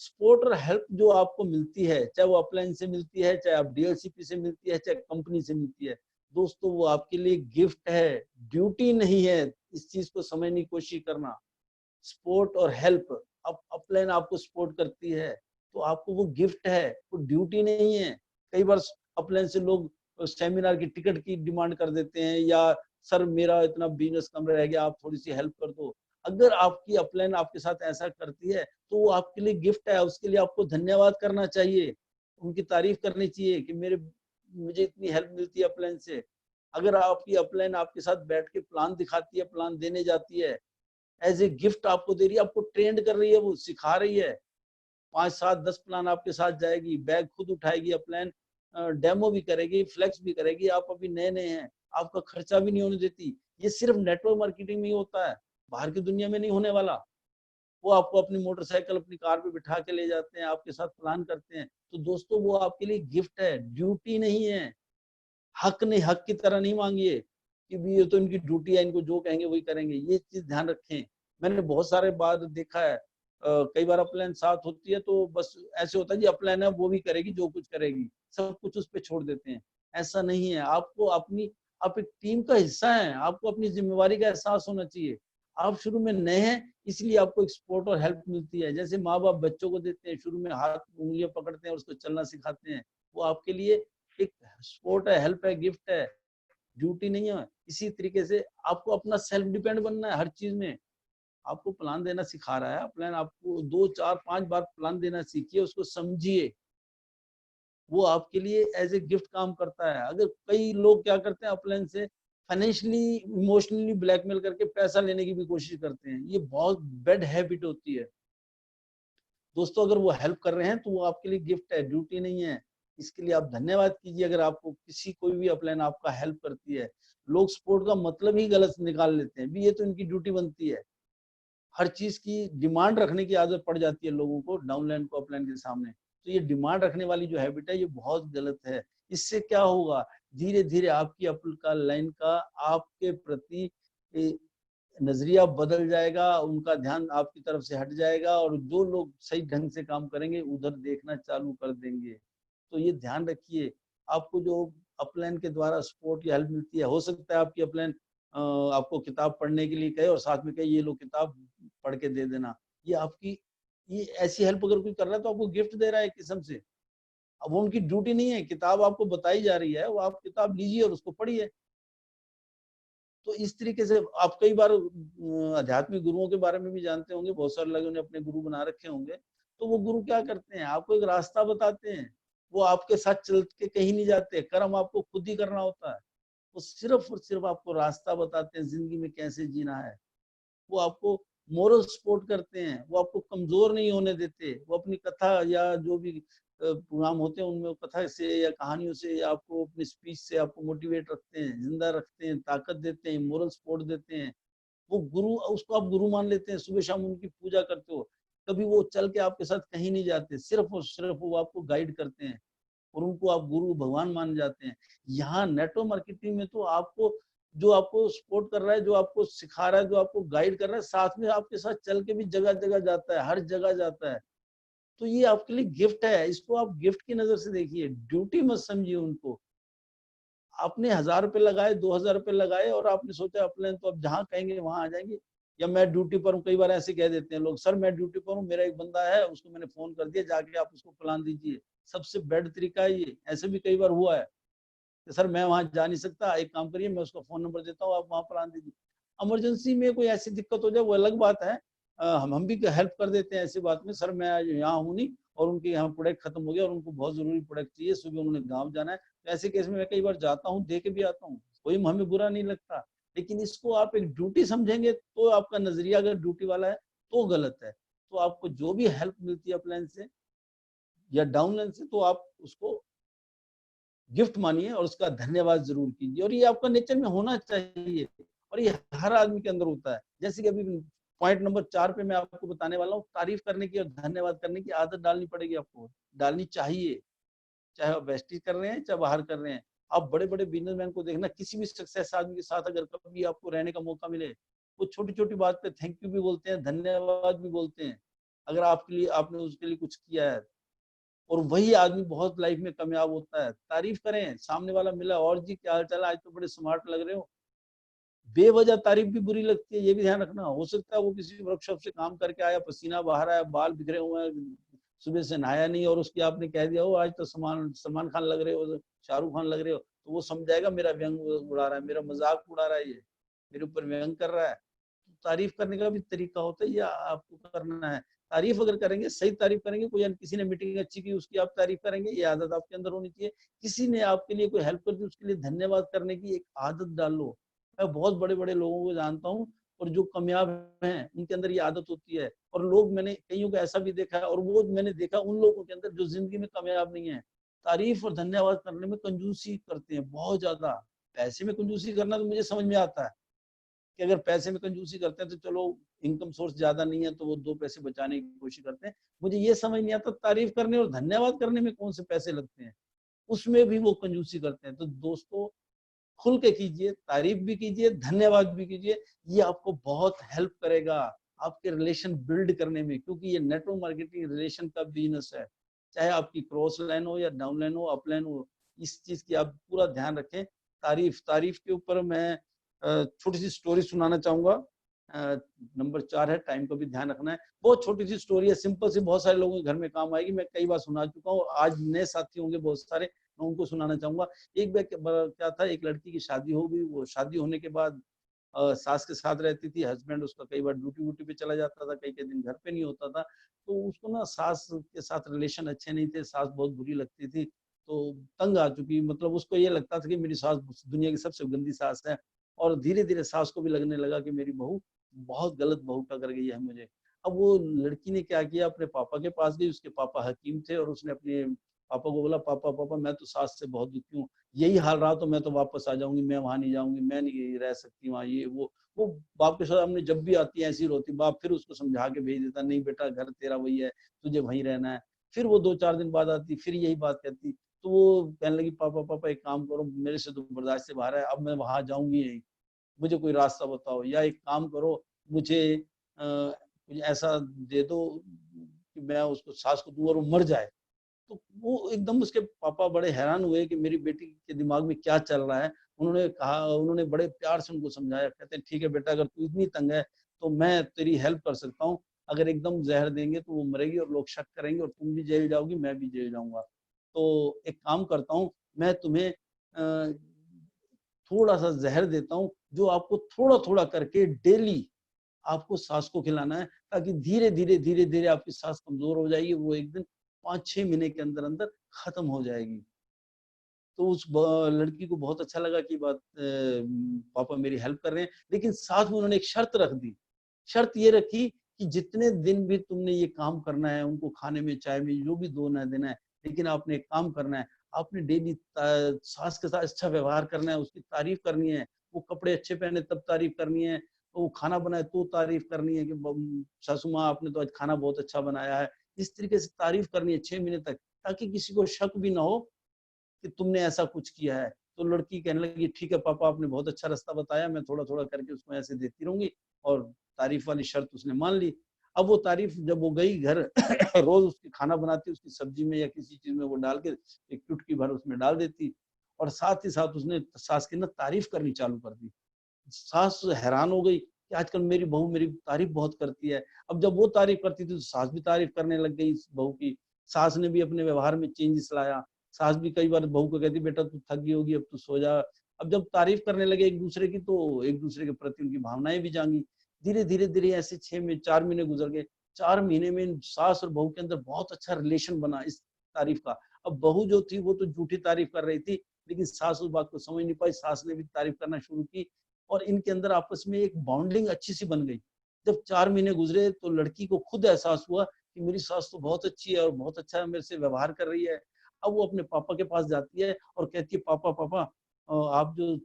S1: सपोर्ट और हेल्प जो आपको मिलती है, चाहे वो अपलाइन से मिलती है, चाहे आप डीएलसीपी से मिलती है, चाहे कंपनी से मिलती है, दोस्तों वो आपके लिए गिफ्ट है, ड्यूटी नहीं है। इस चीज को समझने की कोशिश करना। सपोर्ट और हेल्प, अब अपलाइन आपको सपोर्ट करती है तो आपको वो गिफ्ट है, वो ड्यूटी नहीं है। कई बार अपलाइन से लोग सेमिनार की टिकट की डिमांड कर देते हैं, या सर मेरा इतना बिजनेस कम रह गया, आप थोड़ी सी हेल्प कर दो। अगर आपकी अपलाइन आपके साथ ऐसा करती है तो वो आपके लिए गिफ्ट है, उसके लिए आपको धन्यवाद करना चाहिए, उनकी तारीफ करनी चाहिए कि मुझे इतनी हेल्प मिलती है अपलाइन से। अगर आपकी अपलाइन आपके साथ बैठ के प्लान दिखाती है, प्लान देने जाती है, एज ए गिफ्ट आपको दे रही है, आपको ट्रेंड कर रही है, वो सिखा रही है, 5 7 10 प्लान आपके साथ जाएगी, बैग खुद उठाएगी, अपलाइन डेमो भी करेगी, फ्लेक्स भी करेगी। आप अभी नए नए हैं, आपका खर्चा भी नहीं होने देती। ये सिर्फ नेटवर्क मार्केटिंग में ही होता है, बाहर की दुनिया में नहीं होने वाला। वो आपको अपनी मोटरसाइकिल अपनी कार पे बिठा के ले जाते हैं, आपके साथ प्लान करते हैं। तो दोस्तों वो आपके लिए गिफ्ट है, ड्यूटी नहीं है। हक नहीं, हक की तरह नहीं मांगिए कि भी ये तो इनकी ड्यूटी है, इनको जो कहेंगे वही करेंगे। ये चीज ध्यान रखें। मैंने बहुत सारे बार देखा है, कई बार अपलाइन साथ होती है तो बस ऐसे होता है जी अपलाइन है वो भी करेगी जो कुछ करेगी, सब कुछ उस पर छोड़ देते हैं। ऐसा नहीं है। आपको अपनी, आप एक टीम का हिस्सा हैं, आपको अपनी जिम्मेवारी का एहसास होना चाहिए। आप शुरू में नए हैं इसलिए आपको एक सपोर्ट और हेल्प मिलती है। जैसे माँ बाप बच्चों को देते हैं, शुरू में हाथ उंगलियां पकड़ते हैं और उसको चलना सिखाते हैं, वो आपके लिए एक सपोर्ट है, हेल्प है, गिफ्ट है, ड्यूटी नहीं है। इसी तरीके से आपको अपना सेल्फ डिपेंड बनना है हर चीज में। आपको प्लान देना सिखा रहा है, प्लान आपको 2 4 5 बार प्लान देना सीखिए, उसको समझिए, वो आपके लिए एज ए गिफ्ट काम करता है। अगर कई लोग क्या करते हैं, अपलाइन से फाइनेंशियली इमोशनली ब्लैकमेल करके पैसा लेने की भी कोशिश करते हैं, ये बहुत बैड हैबिट होती है। दोस्तों अगर वो हेल्प कर रहे हैं तो वो आपके लिए गिफ्ट है, ड्यूटी नहीं है। इसके लिए आप धन्यवाद कीजिए अगर आपको किसी कोई भी अपलाइन आपका हेल्प करती है। लोग सपोर्ट का मतलब ही गलत निकाल लेते हैं, भी ये तो इनकी ड्यूटी बनती है। हर चीज की डिमांड रखने की आदत पड़ जाती है लोगों को, डाउनलाइन को अपलाइन के सामने। तो ये डिमांड रखने वाली जो हैबिट है ये बहुत गलत है। इससे क्या होगा, धीरे धीरे आपकी अपलाइन का आपके प्रति नजरिया बदल जाएगा, उनका ध्यान आपकी तरफ से हट जाएगा, और जो लोग सही ढंग से काम करेंगे उधर देखना चालू कर देंगे। तो ये ध्यान रखिए। आपको जो अपलाइन के द्वारा सपोर्ट या हेल्प मिलती है, हो सकता है आपकी अपलाइन आपको किताब पढ़ने के लिए कहे और साथ में कहे ये लो किताब पढ़ के दे देना। ये आपकी, ये ऐसी हेल्प अगर कोई कर रहा है तो आपको गिफ्ट दे रहा है एक किस्म से। अब वो उनकी ड्यूटी नहीं है, किताब आपको बताई जा रही है, वो आप किताब लीजिए और उसको पढ़िए। तो इस तरीके से आप कई बार आध्यात्मिक गुरुओं के बारे में भी जानते होंगे, बहुत सारे लोगों ने अपने गुरु बना रखे होंगे। तो वो गुरु क्या करते हैं, आपको एक रास्ता बताते हैं। वो आपके साथ चल के कहीं नहीं जाते, कर्म आपको खुद ही करना होता है। वो सिर्फ और सिर्फ आपको रास्ता बताते हैं जिंदगी में कैसे जीना है। वो आपको मोरल सपोर्ट करते हैं, वो आपको कमजोर नहीं होने देते। वो अपनी कथा या जो भी प्रोग्राम होते हैं उनमें कथा से या कहानियों से या आपको अपनी स्पीच से आपको मोटिवेट रखते हैं, जिंदा रखते हैं, ताकत देते हैं, मोरल सपोर्ट देते हैं। वो गुरु, उसको आप गुरु मान लेते हैं, सुबह शाम उनकी पूजा करते हो। कभी वो चल के आपके साथ कहीं नहीं जाते, सिर्फ और सिर्फ वो आपको गाइड करते हैं और उनको आप गुरु भगवान मान जाते हैं। यहाँ नेटवर्क मार्केटिंग में तो आपको, जो आपको सपोर्ट कर रहा है, जो आपको सिखा रहा है, जो आपको गाइड कर रहा है, साथ में आपके साथ चल के भी जगह जगह जाता है, हर जगह जाता है। तो ये आपके लिए गिफ्ट है, इसको आप गिफ्ट की नजर से देखिए, ड्यूटी मत समझिए उनको। आपने 1000 रुपए लगाए, 2000 रुपए लगाए और आपने सोचा अपने तो अब जहाँ कहेंगे वहां आ जाएंगे, या मैं ड्यूटी पर हूँ। कई बार ऐसे कह देते हैं लोग, सर मैं ड्यूटी पर हूँ, मेरा एक बंदा है उसको मैंने फोन कर दिया, जाके आप उसको प्लान दीजिए। सबसे बेड तरीका है ये। ऐसे भी कई बार हुआ है कि सर मैं वहां जा नहीं सकता, एक काम करिए मैं उसका फोन नंबर देता हूँ, आप वहां प्लान दीजिए। इमरजेंसी में कोई ऐसी दिक्कत हो जाए वो अलग बात है, हम भी हेल्प कर देते हैं ऐसी बात में, सर मैं आज यहाँ हूँ नहीं और उनके यहाँ प्रोडक्ट खत्म हो गया और उनको बहुत जरूरी प्रोडक्ट चाहिए, सुबह उन्होंने गाँव जाना है, तो ऐसे केस में मैं कई बार जाता हूँ, दे के भी आता हूँ, कोई हमें बुरा नहीं लगता। लेकिन इसको आप एक ड्यूटी समझेंगे तो आपका नजरिया अगर ड्यूटी वाला है तो गलत है। तो आपको जो भी हेल्प मिलती है अपलाइन से या डाउनलाइन से, तो आप उसको गिफ्ट मानिए और उसका धन्यवाद जरूर कीजिए, और ये आपका नेचर में होना चाहिए, और ये हर आदमी के अंदर होता है। जैसे कि अभी पॉइंट नंबर 4 पे मैं आपको बताने वाला हूँ, तारीफ करने की और धन्यवाद करने की आदत डालनी पड़ेगी आपको, डालनी चाहिए, चाहे आप वेस्टेज कर रहे हैं चाहे बाहर कर रहे हैं। आप बड़े बड़े बिजनेसमैन को देखना, किसी भी सक्सेस आदमी के साथ अगर कभी आपको रहने का मौका मिले, वो छोटी छोटी बात पे थैंक यू भी बोलते हैं, धन्यवाद भी बोलते हैं, अगर आपके लिए आपने उसके लिए कुछ किया है। और वही आदमी बहुत लाइफ में कामयाब होता है। तारीफ करें, सामने वाला मिला, और जी क्या हाल चाल, आज तो बड़े स्मार्ट लग रहे हो, बेवजह तारीफ भी बुरी लगती है, ये भी ध्यान रखना। हो सकता है वो किसी वर्कशॉप से काम करके आया, पसीना बाहर आया, बाल बिखरे हुए हैं, सुबह से नहाया नहीं, और उसकी आपने कह दिया हो आज तो सलमान खान लग रहे हो, शाहरुख खान लग रहे हो, तो वो समझाएगा मेरा व्यंग उड़ा रहा है, मेरा मजाक उड़ा रहा है, ये मेरे ऊपर व्यंग कर रहा है। तो तारीफ करने का भी तरीका होता है, ये आपको करना है। तारीफ अगर करेंगे, सही तारीफ करेंगे, कोई किसी ने मीटिंग अच्छी की उसकी आप तारीफ करेंगे, ये आदत आपके अंदर होनी चाहिए। किसी ने आपके लिए कोई हेल्प कर दी, उसके लिए धन्यवाद करने की एक आदत डाल लो। मैं बहुत बड़े बड़े लोगों को जानता हूँ और जो कामयाब हैं उनके अंदर ये आदत होती है। और लोग, मैंने कईयों को ऐसा भी देखा है, और वो मैंने देखा उन लोगों के अंदर जो जिंदगी में कामयाब नहीं है, तारीफ और धन्यवाद करने में कंजूसी करते हैं बहुत ज्यादा। पैसे में कंजूसी करना तो मुझे समझ में आता है कि अगर पैसे में कंजूसी करते हैं तो चलो, इनकम सोर्स ज्यादा नहीं है तो वो 2 पैसे बचाने की कोशिश करते हैं। मुझे ये समझ नहीं आता तारीफ करने और धन्यवाद करने में कौन से पैसे लगते हैं, उसमें भी वो कंजूसी करते हैं। तो दोस्तों, खुल के कीजिए, तारीफ भी कीजिए, धन्यवाद भी कीजिए, ये आपको बहुत हेल्प करेगा आपके रिलेशन बिल्ड करने में, क्योंकि ये नेटवर्क मार्केटिंग रिलेशन का बिजनेस है। चाहे आपकी क्रॉस लाइन हो या डाउन लाइन हो, अपलाइन हो, इस चीज की आप पूरा ध्यान रखें। तारीफ तारीफ के ऊपर मैं छोटी सी स्टोरी सुनाना चाहूंगा। नंबर 4 है, टाइम को भी ध्यान रखना है। बहुत छोटी सी स्टोरी है, सिंपल सी, बहुत सारे लोगों के घर में काम आएगी, मैं कई बार सुना चुका हूँ, आज नए साथी होंगे बहुत सारे, मैं उनको सुनाना चाहूंगा। एक बार क्या था, एक लड़की की शादी हो गई, वो शादी होने के बाद सास के साथ रहती थी, हस्बैंड उसका कई बार ड्यूटी वूटी पे चला जाता था, कई कई दिन घर पे नहीं होता था, तो उसको ना सास के साथ रिलेशन अच्छे नहीं थे, सास बहुत बुरी लगती थी, तो तंग आ चुकी, मतलब उसको ये लगता था कि मेरी सास दुनिया की सबसे गंदी सास है। और धीरे धीरे सास को भी लगने लगा कि मेरी बहू बहुत गलत बहू टकर गई है मुझे। अब वो लड़की ने क्या किया, अपने पापा के पास गई, उसके पापा हकीम थे, और उसने अपने पापा को बोला, पापा पापा मैं तो सास से बहुत दुखी हूँ, यही हाल रहा तो मैं तो वापस आ जाऊंगी, मैं वहां नहीं जाऊंगी, मैं नहीं रह सकती वहां, ये वो बाप के सामने जब भी आती है ऐसी रोती, बाप फिर उसको समझा के भेज देता, नहीं बेटा घर तेरा वही है, तुझे वहीं रहना है। फिर वो 2-4 दिन बाद आती, फिर यही बात कहती, तो वो कहने लगी, पापा पापा एक काम करो, मेरे से तो बर्दाश्त से बाहर है, अब मैं वहां जाऊंगी यही, मुझे कोई रास्ता बताओ, या एक काम करो, मुझे कुछ ऐसा दे दो कि मैं उसको सास को दूं और वो मर जाए। तो वो एकदम, उसके पापा बड़े हैरान हुए कि मेरी बेटी के दिमाग में क्या चल रहा है। उन्होंने कहा, उन्होंने बड़े प्यार से उनको समझाया, कहते हैं ठीक है बेटा, अगर तू इतनी तंग है तो मैं तेरी हेल्प कर सकता हूँ, अगर एकदम जहर देंगे तो वो मरेगी और लोग शक करेंगे और तुम भी जेल जाओगी, मैं भी जेल जाऊंगा। तो एक काम करता हूँ, मैं तुम्हें थोड़ा सा जहर देता हूँ, जो आपको थोड़ा थोड़ा करके डेली आपको सांस को खिलाना है, ताकि धीरे धीरे धीरे धीरे आपकी सांस कमजोर हो जाएगी, वो एक दिन 5-6 महीने के अंदर अंदर खत्म हो जाएगी। तो उस लड़की को बहुत अच्छा लगा कि बात पापा मेरी हेल्प कर रहे हैं, लेकिन साथ में उन्होंने एक शर्त रख दी। शर्त ये रखी कि जितने दिन भी तुमने ये काम करना है, उनको खाने में चाय में जो भी देना है, लेकिन आपने एक काम करना है, आपने डेली सास के साथ अच्छा व्यवहार करना है, उसकी तारीफ करनी है, वो कपड़े अच्छे पहने तब तारीफ करनी है, तो वो खाना बनाए तो तारीफ करनी है कि सासू माँ आपने तो आज खाना बहुत अच्छा बनाया है। इस तरीके से तारीफ करनी है 6 महीने तक, ताकि किसी को शक भी ना हो कि तुमने ऐसा कुछ किया है। तो लड़की कहने लगी, ठीक है पापा, आपने बहुत अच्छा रास्ता बताया, मैं थोड़ा थोड़ा करके उसको ऐसे देती रहूंगी, और तारीफ वाली शर्त उसने मान ली। अब वो तारीफ, जब वो गई घर रोज उसकी खाना बनाती, उसकी सब्जी में या किसी चीज में वो डाल के एक चुटकी भर उसमें डाल देती, और साथ ही साथ उसने सास की ना तारीफ करनी चालू कर दी। सास हैरान हो गई कि आजकल मेरी बहू मेरी तारीफ बहुत करती है। अब जब वो तारीफ करती थी तो सास भी तारीफ करने लग गई इस बहू की। सास ने भी अपने व्यवहार में चेंजेस लाया। सास भी कई बार बहू को कहती, बेटा तू थक गई होगी, अब तू सो जा। अब जब तारीफ करने लगे एक दूसरे की, तो एक दूसरे के प्रति उनकी भावनाएं भी जागी। धीरे धीरे धीरे ऐसे 4 महीने गुजर गए। 4 महीने में सास और बहू के अंदर बहुत अच्छा रिलेशन बना इस तारीफ का। अब बहू जो थी वो तो झूठी तारीफ कर रही थी, लेकिन सास उस बात को समझ नहीं पाई। सास ने भी तारीफ करना शुरू की और इनके अंदर आपस में एक बॉन्डिंग अच्छी सी बन गई। जब 4 महीने गुजरे तो लड़की को खुद एहसास हुआ कि मेरी सास तो बहुत अच्छी है और बहुत अच्छा मेरे से व्यवहार कर रही है। अब वो अपने पापा के पास जाती है और कहती है, पापा पापा आप जो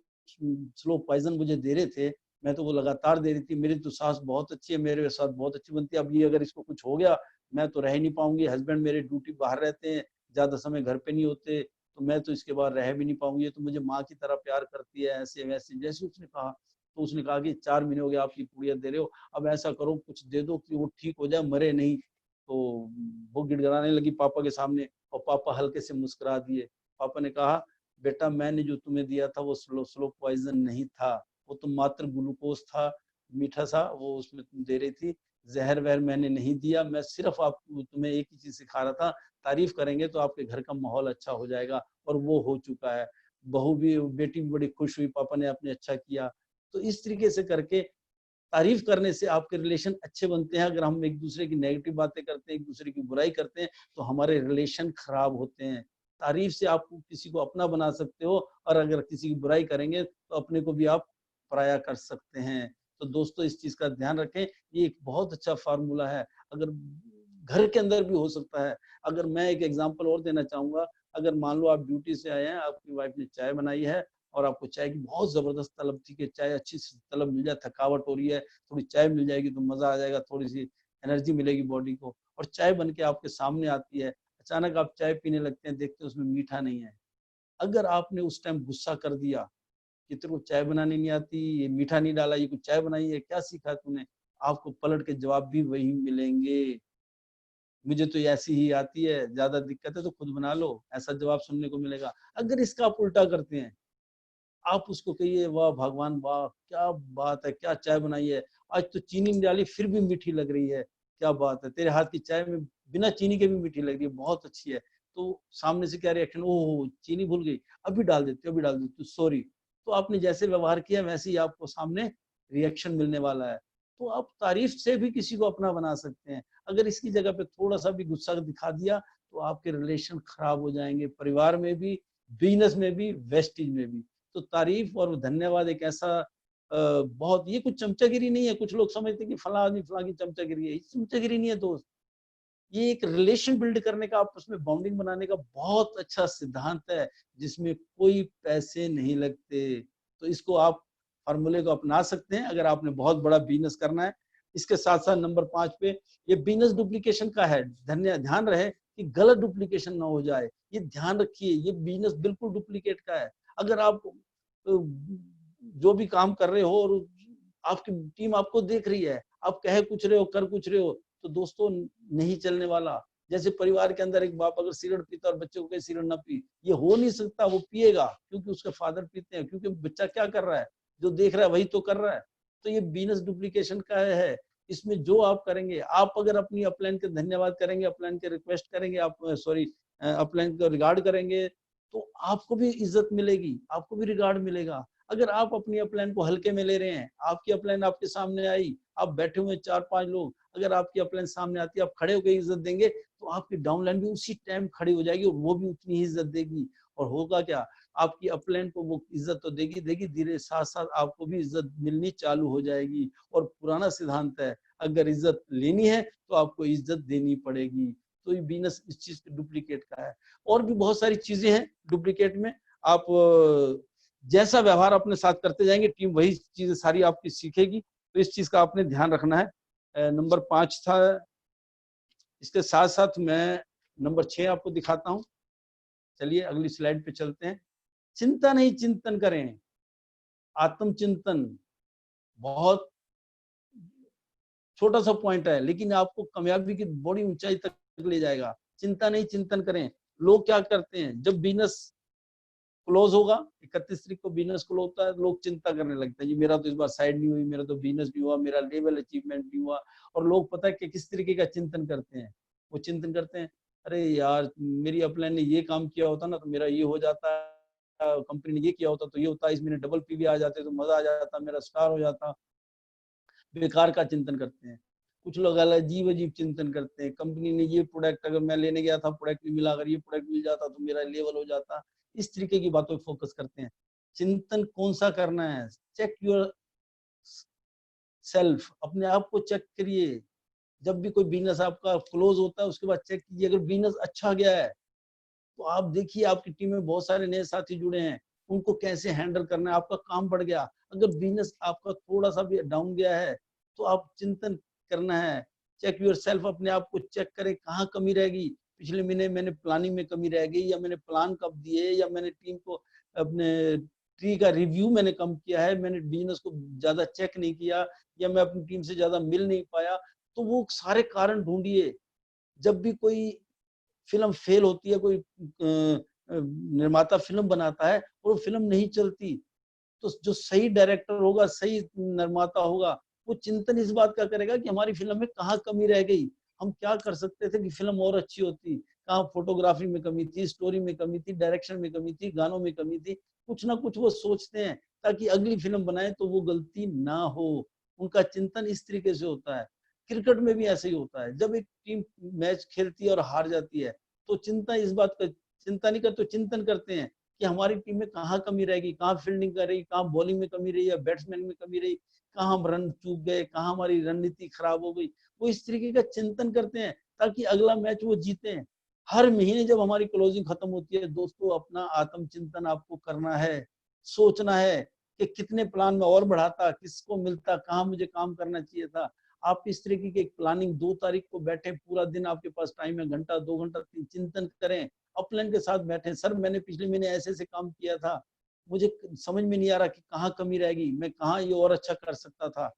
S1: स्लो पॉइजन मुझे दे रहे थे, मैं तो वो लगातार दे रही थी, मेरी तो सास बहुत अच्छी है, मेरे साथ बहुत अच्छी बनती है, अब ये अगर इसको कुछ हो गया मैं तो रह नहीं पाऊंगी। हस्बैंड मेरे ड्यूटी बाहर रहते हैं, ज्यादा समय घर पे नहीं होते, तो मैं तो इसके बाद रह भी नहीं पाऊंगी। तो मुझे माँ की तरह प्यार करती है, ऐसे वैसे जैसे उसने कहा। तो उसने कहा कि 4 महीने हो गए आप ये पुड़िया दे रहे हो, अब ऐसा करो कुछ दे दो कि वो ठीक हो जाए, मरे नहीं। तो वो गिड़गिड़ाने लगी पापा के सामने और पापा हल्के से मुस्कुरा दिए। पापा ने कहा, बेटा मैंने जो तुम्हें दिया था वो स्लो पॉइजन नहीं था, वो तो मात्र ग्लूकोज था, मीठा सा वो उसमें तुम दे रही थी। जहर वहर मैंने नहीं दिया, मैं सिर्फ आपको तुम्हें एक ही चीज सिखा रहा था, तारीफ करेंगे तो आपके घर का माहौल अच्छा हो जाएगा, और वो हो चुका है। बहू भी, बेटी भी बड़ी खुश हुई, पापा ने आपने अच्छा किया। तो इस तरीके से करके तारीफ करने से आपके रिलेशन अच्छे बनते हैं। अगर हम एक दूसरे की नेगेटिव बातें करते हैं, एक दूसरे की बुराई करते हैं, तो हमारे रिलेशन खराब होते हैं। तारीफ से आप किसी को अपना बना सकते हो, और अगर किसी की बुराई करेंगे तो अपने को भी आप पराया कर सकते हैं। तो दोस्तों इस चीज का ध्यान रखें, ये एक बहुत अच्छा फार्मूला है। अगर घर के अंदर भी हो सकता है। अगर मैं एक एग्जांपल और देना चाहूंगा, अगर मान लो आप ड्यूटी से आए हैं, आपकी वाइफ ने चाय बनाई है और आपको चाय की बहुत जबरदस्त तलब थी कि चाय अच्छी सी तलब मिल जाए, थकावट हो रही है, थोड़ी चाय मिल जाएगी तो मजा आ जाएगा, थोड़ी सी एनर्जी मिलेगी बॉडी को, और चाय बन के आपके सामने आती है। अचानक आप चाय पीने लगते हैं, देखते हैं उसमें मीठा नहीं है। अगर आपने उस टाइम गुस्सा कर दिया कि तेरे को चाय बनानी नहीं आती, ये मीठा नहीं डाला, ये कुछ चाय बनाई है, क्या सीखा तूने, आपको पलट के जवाब भी वही मिलेंगे, मुझे तो ऐसी ही आती है, ज्यादा दिक्कत है तो खुद बना लो, ऐसा जवाब सुनने को मिलेगा। अगर इसका आप उल्टा करते हैं, आप उसको कहिए, वाह भगवान वाह, क्या बात है, क्या चाय बनाई है, आज तो चीनी नहीं डाली फिर भी मीठी लग रही है, क्या बात है, तेरे हाथ की चाय में बिना चीनी के भी मीठी लग रही है, बहुत अच्छी है। तो सामने से क्या रिएक्शन, ओह चीनी भूल गई, अभी डाल देती हूँ, अभी डाल देती हूँ, सॉरी। तो आपने जैसे व्यवहार किया वैसे ही आपको सामने रिएक्शन मिलने वाला है। तो आप तारीफ से भी किसी को अपना बना सकते हैं। अगर इसकी जगह पे थोड़ा सा भी गुस्सा दिखा दिया तो आपके रिलेशन खराब हो जाएंगे, परिवार में भी, बिजनेस में भी, वेस्टिज में भी। तो तारीफ और धन्यवाद एक ऐसा बहुत, ये कुछ चमचागिरी नहीं है। कुछ लोग समझते हैं कि फला आदमी फला की चमचागिरी है, चमचागिरी नहीं है दोस्त। ये एक रिलेशन बिल्ड करने का, आपस में बॉन्डिंग बनाने का बहुत अच्छा सिद्धांत है, जिसमें कोई पैसे नहीं लगते। तो इसको आप फार्मूले को अपना सकते हैं अगर आपने बहुत बड़ा बिजनेस करना है। इसके साथ साथ नंबर 5 पे, ये बिजनेस डुप्लीकेशन का है, ध्यान रहे कि गलत डुप्लीकेशन ना हो जाए, ये ध्यान रखिए, ये बिजनेस बिल्कुल डुप्लीकेट का है। अगर आप जो भी काम कर रहे हो और आपकी टीम आपको देख रही है, आप कह कुछ रहे हो कर कुछ रहे हो, तो दोस्तों नहीं चलने वाला। जैसे परिवार के अंदर एक बाप अगर सिगरेट पीता और बच्चे को कहे सिगरेट ना पी, ये हो नहीं सकता, वो पिएगा क्योंकि उसके फादर पीते हैं, क्योंकि बच्चा क्या कर रहा है, जो देख रहा है वही तो कर रहा है। तो ये बिजनेस डुप्लीकेशन का है। इसमें जो आप करेंगे, आप अगर अपनी अपलाइन के धन्यवाद करेंगे, अपलाइन के रिक्वेस्ट करेंगे, आप सॉरी अपलाइन का रिगार्ड करेंगे, तो आपको भी इज्जत मिलेगी, आपको भी रिगार्ड मिलेगा। अगर आप अपनी अपलाइन को हल्के में ले रहे हैं, आपकी अपलाइन आपके सामने आई, आप बैठे हुए 4-5 लोग, अगर आपकी अपलाइन सामने आती है, आप खड़े होकर इज्जत देंगे, तो आपकी डाउनलाइन भी उसी टाइम खड़ी हो जाएगी और वो भी उतनी ही इज्जत देगी। और होगा क्या, आपकी अपलाइन को वो इज्जत तो देगी देगी, धीरे साथ साथ आपको भी इज्जत मिलनी चालू हो जाएगी। और पुराना सिद्धांत है, अगर इज्जत लेनी है तो आपको इज्जत देनी पड़ेगी। तो ये बिजनेस इस चीज के डुप्लीकेट का है। और भी बहुत सारी चीजें हैं डुप्लीकेट में। आप जैसा व्यवहार अपने साथ करते जाएंगे, टीम वही चीजें सारी आपकी सीखेगी। तो इस चीज का आपने ध्यान रखना है। नंबर 5 था। इसके साथ साथ मैं नंबर 6 आपको दिखाता हूं। चलिए अगली स्लाइड पे चलते हैं। चिंता नहीं चिंतन करें, आत्मचिंतन बहुत छोटा सा पॉइंट है, लेकिन आपको कामयाबी की बड़ी ऊंचाई तक ले जाएगा। चिंता नहीं चिंतन करें। लोग क्या करते हैं, जब बिजनेस क्लोज होगा, 31 तारीख को बिजनेस क्लोज होता है, लोग चिंता करने लगते हैं, जी मेरा तो इस बार साइड नहीं हुई, मेरा तो बिजनेस नहीं हुआ, मेरा लेवल अचीवमेंट नहीं हुआ। और लोग पता है कि किस तरीके का चिंतन करते हैं, वो चिंतन करते हैं, अरे यार मेरी अपलाइन ने ये काम किया होता ना तो मेरा ये हो जाता, कंपनी ने ये किया होता तो ये होता, इस महीने डबल पीवी आ जाते तो मजा आ जाता, मेरा स्टार हो जाता। बेकार का चिंतन करते हैं। कुछ लोग अजीब अजीब चिंतन करते हैं, कंपनी ने ये प्रोडक्ट, अगर मैं लेने गया था प्रोडक्ट नहीं मिला, अगर ये प्रोडक्ट मिल जाता तो मेरा लेवल हो जाता। इस तरीके की बातों पे फोकस करते हैं। चिंतन कौन सा करना है? चेक योर सेल्फ, अपने आप को चेक करिए। जब भी कोई बिजनेस आपका क्लोज होता है उसके बाद चेक कीजिए, अगर बिजनेस अच्छा गया है तो आप देखिए आपकी टीम में बहुत सारे नए साथी जुड़े हैं, उनको कैसे हैंडल करना है, आपका काम बढ़ गया। अगर बिजनेस आपका थोड़ा सा भी डाउन गया है तो आप चिंतन करना है। चेक योर सेल्फ, अपने आप को चेक करें कहाँ कमी रहेगी। पिछले महीने मैंने प्लानिंग में कमी रह गई, या मैंने प्लान कब दिए, या मैंने टीम को अपने ट्री का रिव्यू मैंने कम किया है, मैंने बिजनेस को ज्यादा चेक नहीं किया, या मैं अपनी टीम से ज्यादा मिल नहीं पाया। तो वो सारे कारण ढूंढिए। जब भी कोई फिल्म फेल होती है, कोई निर्माता फिल्म बनाता है और वो फिल्म नहीं चलती, तो जो सही डायरेक्टर होगा, सही निर्माता होगा, वो चिंतन इस बात का करेगा कि हमारी फिल्म में कहाँ कमी रह गई, हम क्या कर सकते थे कि फिल्म और अच्छी होती, कहाँ फोटोग्राफी में कमी थी, स्टोरी में कमी थी, डायरेक्शन में कमी थी, गानों में कमी थी। कुछ ना कुछ वो सोचते हैं ताकि अगली फिल्म बनाए तो वो गलती ना हो। उनका चिंतन इस तरीके से होता है। क्रिकेट में भी ऐसे ही होता है। जब एक टीम मैच खेलती है और हार जाती है तो चिंता इस बात का चिंता नहीं करते, चिंतन करते हैं कि हमारी टीम में कहाँ कमी रहेगी, कहाँ फील्डिंग कर रही, कहाँ बॉलिंग में कमी रही, या बैट्समैन में कमी रही, कहाँ हम रन चूक गए, कहाँ हमारी रणनीति खराब हो गई। वो इस तरीके का चिंतन करते हैं ताकि अगला मैच वो जीते हैं। हर महीने जब हमारी क्लोजिंग खत्म होती है दोस्तों, अपना आत्मचिंतन आपको करना है, सोचना है कि कितने प्लान में और बढ़ाता, किसको मिलता, कहाँ मुझे काम करना चाहिए था। आप इस तरीके की एक प्लानिंग 2 तारीख को बैठे, पूरा दिन आपके पास टाइम है, घंटा 2 घंटा चिंतन करें, अपलाइन के साथ बैठे, सर मैंने पिछले महीने ऐसे ऐसे काम किया था, मुझे समझ में नहीं आ रहा कि कहाँ कमी रहेगी, मैं कहाँ ये और अच्छा कर सकता था।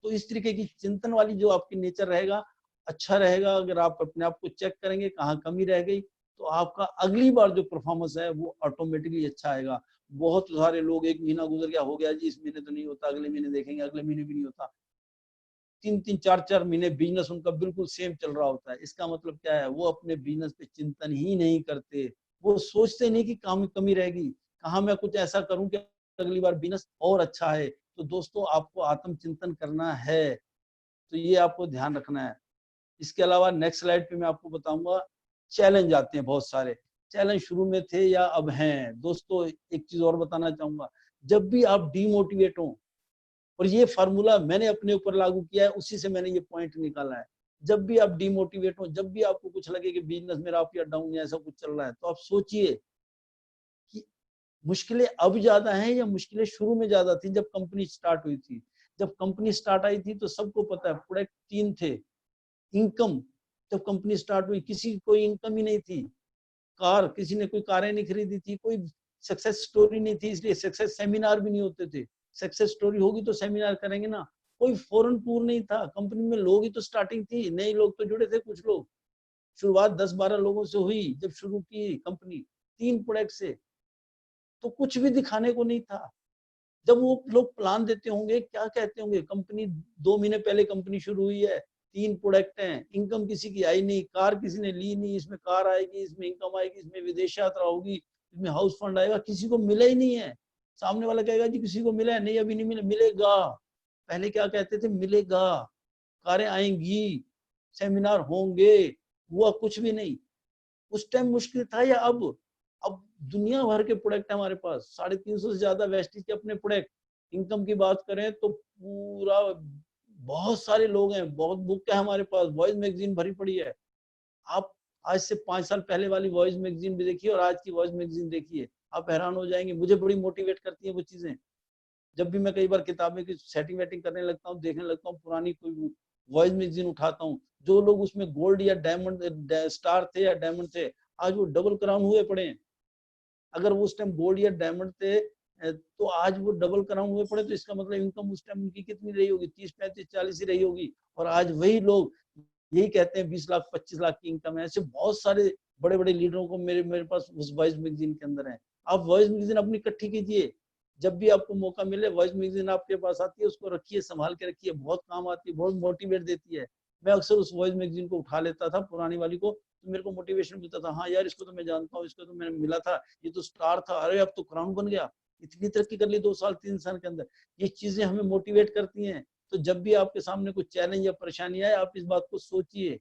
S1: तो इस तरीके की चिंतन वाली जो आपकी नेचर रहेगा, अच्छा रहेगा। अगर आप अपने आप को चेक करेंगे कहाँ कमी रह गई, तो आपका अगली बार जो परफॉर्मेंस है वो ऑटोमेटिकली अच्छा आएगा। बहुत सारे लोग, एक महीना गुजर गया, हो गया जी, इस महीने तो नहीं होता, अगले महीने देखेंगे, अगले महीने भी नहीं होता, 3-3 4-4 महीने बिजनेस उनका बिल्कुल सेम चल रहा होता है। इसका मतलब क्या है? वो अपने बिजनेस पे चिंतन ही नहीं करते। वो सोचते नहीं कि कहाँ कमी रहेगी, कहाँ मैं कुछ ऐसा करूं कि अगली बार बिजनेस और अच्छा है। तो दोस्तों आपको आत्मचिंतन करना है, तो ये आपको ध्यान रखना है। इसके अलावा नेक्स्ट स्लाइड पे मैं आपको बताऊंगा, चैलेंज आते हैं बहुत सारे। चैलेंज शुरू में थे या अब हैं। दोस्तों एक चीज और बताना चाहूंगा, जब भी आप डिमोटिवेट हो, और ये फार्मूला मैंने अपने ऊपर लागू किया है, उसी से मैंने ये पॉइंट निकाला है। जब भी आप डिमोटिवेट हो, जब भी आपको कुछ लगे कि बिजनेस मेरा अप या डाउन या ऐसा कुछ चल रहा है, तो आप सोचिए कि मुश्किलें अब ज्यादा हैं या मुश्किलें शुरू में ज्यादा थी जब कंपनी स्टार्ट हुई थी। जब कंपनी स्टार्ट आई थी तो सबको पता है प्रोडक्ट 3 थे। इनकम, जब कंपनी स्टार्ट हुई किसी की कोई इनकम ही नहीं थी। कार, किसी ने कोई कारें नहीं खरीदी थी, कोई सक्सेस स्टोरी नहीं थी, इसलिए सक्सेस सेमिनार भी नहीं होते थे। सक्सेस स्टोरी होगी तो सेमिनार करेंगे ना। कोई फॉरेन टूर नहीं था, कंपनी में लोग ही तो स्टार्टिंग थी, नए लोग तो जुड़े थे कुछ लोग। शुरुआत 10-12 लोगों से हुई जब शुरू की कंपनी, 3 प्रोडक्ट से, तो कुछ भी दिखाने को नहीं था। जब वो लोग प्लान देते होंगे, क्या कहते होंगे, कंपनी 2 महीने पहले कंपनी शुरू हुई है, 3 प्रोडक्ट हैं, इनकम किसी की आई नहीं, कार किसी ने ली नहीं, इसमें कार आएगी, इसमें इनकम आएगी, इसमें विदेश यात्रा होगी, इसमें हाउस फंड आएगा, किसी को मिला ही नहीं है। सामने वाला कहेगा जी किसी को मिला है, नहीं अभी नहीं मिला, मिलेगा। पहले क्या कहते थे, मिलेगा, कारें आएंगी, सेमिनार होंगे, हुआ कुछ भी नहीं। उस टाइम मुश्किल था या अब दुनिया भर के प्रोडक्ट है हमारे पास, 350 से ज्यादा वेस्टीज के अपने प्रोडक्ट। इनकम की बात करें तो पूरा बहुत सारे लोग हैं, बहुत बुक है हमारे पास, वॉइस मैगजीन भरी पड़ी है। आप आज से 5 साल पहले वाली वॉइस मैगजीन भी देखिए और आज की वॉइस मैगजीन देखिए, आप हैरान हो जाएंगे। मुझे बड़ी मोटिवेट करती है वो चीजें। जब भी मैं कई बार किताबें की सेटिंग वेटिंग करने लगता हूँ, देखने लगता हूँ, पुरानी कोई वॉइस मैगजीन उठाता हूँ, जो लोग उसमें गोल्ड या डायमंड स्टार थे या डायमंड थे, आज वो डबल क्राउन हुए पड़े हैं। अगर वो उस टाइम गोल्ड या डायमंड थे तो आज वो डबल क्राउन हुए पड़े, तो इसका मतलब इनकम उस टाइम उनकी कितनी रही होगी, 30-35-40 ही रही होगी। और आज वही लोग यही कहते हैं 20 लाख 25 लाख की इनकम है। ऐसे बहुत सारे बड़े बड़े लीडरों को मेरे पास उस वॉइस मैगजीन के अंदर है। आप वॉइस मैगजीन अपनी इकट्ठी कीजिए, जब भी आपको मौका मिले वॉइस मैगजीन आपके पास आती है, उसको रखिए, संभाल के रखिए, बहुत काम आती है, बहुत मोटिवेट देती है। मैं अक्सर उस वॉइस मैगजीन को उठा लेता था, पुरानी वाली को, तो मेरे को मोटिवेशन मिलता था, हाँ यार इसको तो मैं जानता हूँ, इसको तो मैंने मिला था, ये तो स्टार था, अरे अब तो क्राउन बन गया, इतनी तरक्की कर ली 2 साल 3 साल के अंदर। ये चीजें हमें मोटिवेट करती हैं तो जब भी आपके सामने कोई चैलेंज या परेशानी आए, आप इस बात को सोचिए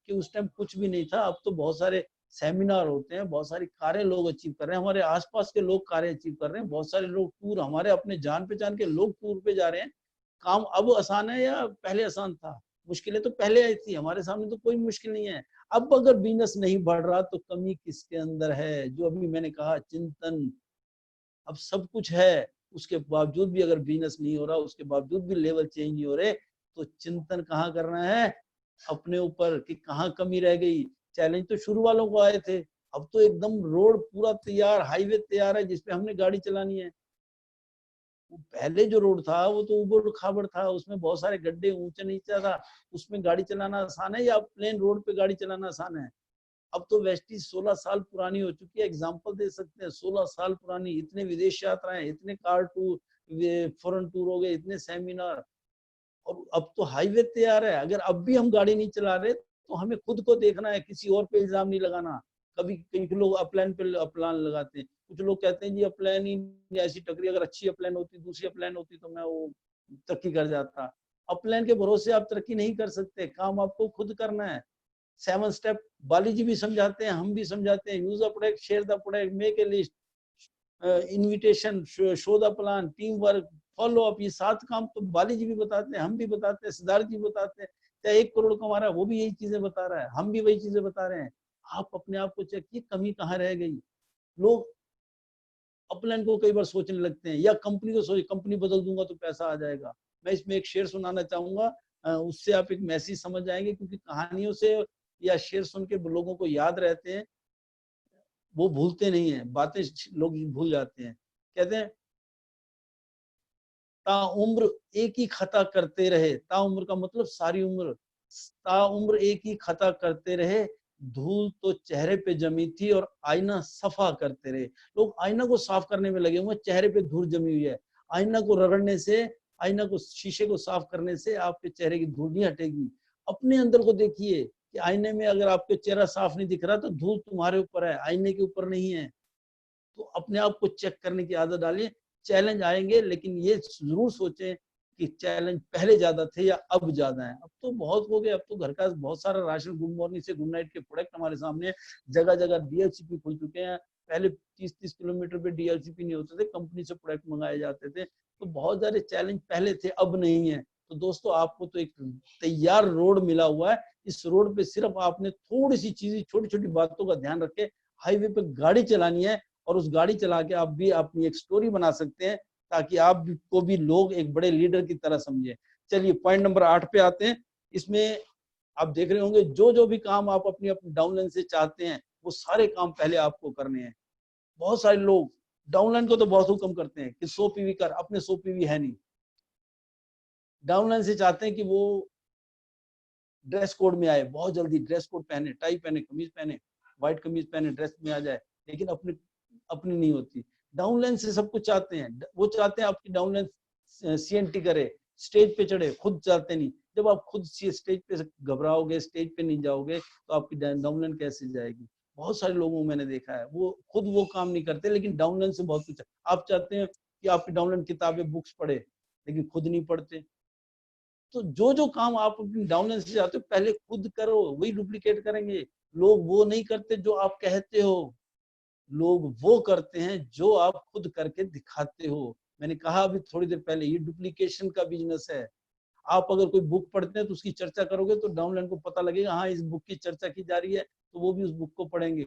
S1: कि उस टाइम कुछ भी नहीं था, अब तो बहुत सारे सेमिनार होते हैं, बहुत सारी कारें लोग अचीव कर रहे हैं, हमारे आसपास के लोग कारें अचीव कर रहे हैं, बहुत सारे लोग टूर, हमारे अपने जान पहचान के लोग टूर पे जा रहे हैं। काम अब आसान है या पहले आसान था? मुश्किलें तो पहले आई थी, हमारे सामने तो कोई मुश्किल नहीं है। अब अगर बिजनेस नहीं बढ़ रहा तो कमी किसके अंदर है? जो अभी मैंने कहा, चिंतन। अब सब कुछ है, उसके बावजूद भी अगर बिजनेस नहीं हो रहा, उसके बावजूद भी लेवल चेंज नहीं हो रहे, तो चिंतन कहाँ करना है? अपने ऊपर कि कहाँ कमी रह गई। चैलेंज तो शुरू वालों को आए थे, अब तो एकदम रोड पूरा तैयार, हाईवे तैयार है जिसपे हमने गाड़ी चलानी है। पहले जो रोड था वो तो उबड़ खाबड़ था, उसमें बहुत सारे गड्ढे, ऊंचा नीचा था, उसमें गाड़ी चलाना आसान है या प्लेन रोड पे गाड़ी चलाना आसान है? अब तो वेस्टीज 16 साल पुरानी हो चुकी है, एग्जांपल दे सकते हैं, 16 साल पुरानी, इतने विदेश यात्राएं, इतने कार टूर, फॉरेन टूर हो गए, इतने सेमिनार, और अब तो हाईवे तैयार है। अगर अब भी हम गाड़ी नहीं चला रहे तो हमें खुद को देखना है, किसी और पे इल्जाम नहीं लगाना। कभी कई लोग अपलाइन पे अपलान लगाते हैं, कुछ लोग कहते हैं जी अपलाइन ही ऐसी टकरी, अगर अच्छी अपलाइन होती, दूसरी अपलाइन होती तो मैं वो तरक्की कर जाता। अपलाइन के भरोसे आप तरक्की नहीं कर सकते, काम आपको खुद करना है। 7 स्टेप बाली जी भी समझाते हैं, हम भी समझाते हैं, use the product, share the product, make a list, invitation, show the plan, team work, follow up, ये 7 काम तो बाली जी भी बताते हैं, हम भी बताते हैं, सिद्धार्थ जी बताते हैं। चाहे 1 करोड़ कमा रहा है वो भी यही चीजें बता रहा है, हम भी वही चीजें बता रहे हैं। आप अपने आप को चेक किए, कमी कहाँ रह गई। लोग अपलाइन को कई बार सोचने लगते हैं, या कंपनी को सोच, कंपनी बदल दूंगा तो पैसा आ जाएगा। मैं इसमें एक शेर सुनाना चाहूंगा, उससे आप एक मैसेज समझ जाएंगे, क्योंकि कहानियों से या शेर सुन के लोगों को याद रहते हैं, वो भूलते नहीं है, बातें लोग भूल जाते हैं। कहते हैं, ताउम्र एक ही खता करते रहे, ताउम्र का मतलब सारी उम्र, ताउम्र एक ही खता करते रहे, धूल तो चेहरे पे जमी थी और आईना सफा करते रहे। लोग आईना को साफ करने में लगे हुए, चेहरे पे धूल जमी हुई है। आईना को रगड़ने से, आईना को, शीशे को साफ करने से आपके चेहरे की धूल नहीं हटेगी। अपने अंदर को देखिए कि आईने में अगर आपके चेहरा साफ नहीं दिख रहा तो धूल तुम्हारे ऊपर है, आईने के ऊपर नहीं है। तो अपने आप को चेक करने की आदत डालिए। चैलेंज आएंगे, लेकिन ये जरूर सोचें कि चैलेंज पहले ज्यादा थे या अब ज्यादा है। अब तो बहुत हो गए, अब तो घर का बहुत सारा राशन, गुड मॉर्निंग से गुड नाइट के प्रोडक्ट हमारे सामने, जगह जगह डीएलसीपी खुल चुके हैं। पहले 30-30 किलोमीटर पे डीएलसीपी नहीं होते थे, कंपनी से प्रोडक्ट मंगाए जाते थे। तो बहुत सारे चैलेंज पहले थे, अब नहीं है। तो दोस्तों, आपको तो एक तैयार रोड मिला हुआ है, इस रोड पे सिर्फ आपने थोड़ी सी चीजें, छोटी छोटी बातों का ध्यान रखे, हाईवे पे गाड़ी चलानी है, और उस गाड़ी चला के आप भी अपनी एक स्टोरी बना सकते हैं, ताकि आप को भी लोग एक बड़े लीडर की तरह समझे। चलिए पॉइंट नंबर 8 पे आते हैं। इसमें आप देख रहे होंगे, जो जो भी काम आप अपनी अपनी डाउनलाइन से चाहते हैं, वो सारे काम पहले आपको करने हैं। बहुत सारे लोग डाउनलाइन को तो बहुत हुक्म करते हैं कि 100 पीवी कर, अपने 100 पीवी है नहीं। डाउनलाइन से चाहते हैं कि वो ड्रेस कोड में आए, बहुत जल्दी ड्रेस कोड पहने, टाई पहने, कमीज पहने, व्हाइट कमीज पहने, ड्रेस में आ जाए, लेकिन अपनी अपनी नहीं होती। डाउनलाइन से सब कुछ चाहते हैं, वो चाहते हैं आपकी डाउनलाइन सीएनटी करे, स्टेज पे चढ़े, खुद चाहते नहीं। जब आप खुद स्टेज पे घबराओगे, स्टेज पे नहीं जाओगे, तो आपकी डाउनलाइन कैसे जाएगी? बहुत सारे लोगों को मैंने देखा है, वो खुद वो काम नहीं करते, लेकिन डाउनलाइन से बहुत कुछ। आप चाहते हैं कि आपकी डाउनलाइन किताबें, बुक्स पढ़े, लेकिन खुद नहीं पढ़ते। तो जो जो काम आप अपनी डाउनलाइन से चाहते हो, पहले खुद करो, वही डुप्लीकेट करेंगे। लोग वो नहीं करते जो आप कहते हो, लोग वो करते हैं जो आप खुद करके दिखाते हो। मैंने कहा अभी थोड़ी देर पहले, ये डुप्लीकेशन का बिजनेस है। आप अगर कोई बुक पढ़ते हैं तो उसकी चर्चा करोगे तो डाउनलाइन को पता लगेगा, हाँ इस बुक की चर्चा की जा रही है, तो वो भी उस बुक को पढ़ेंगे।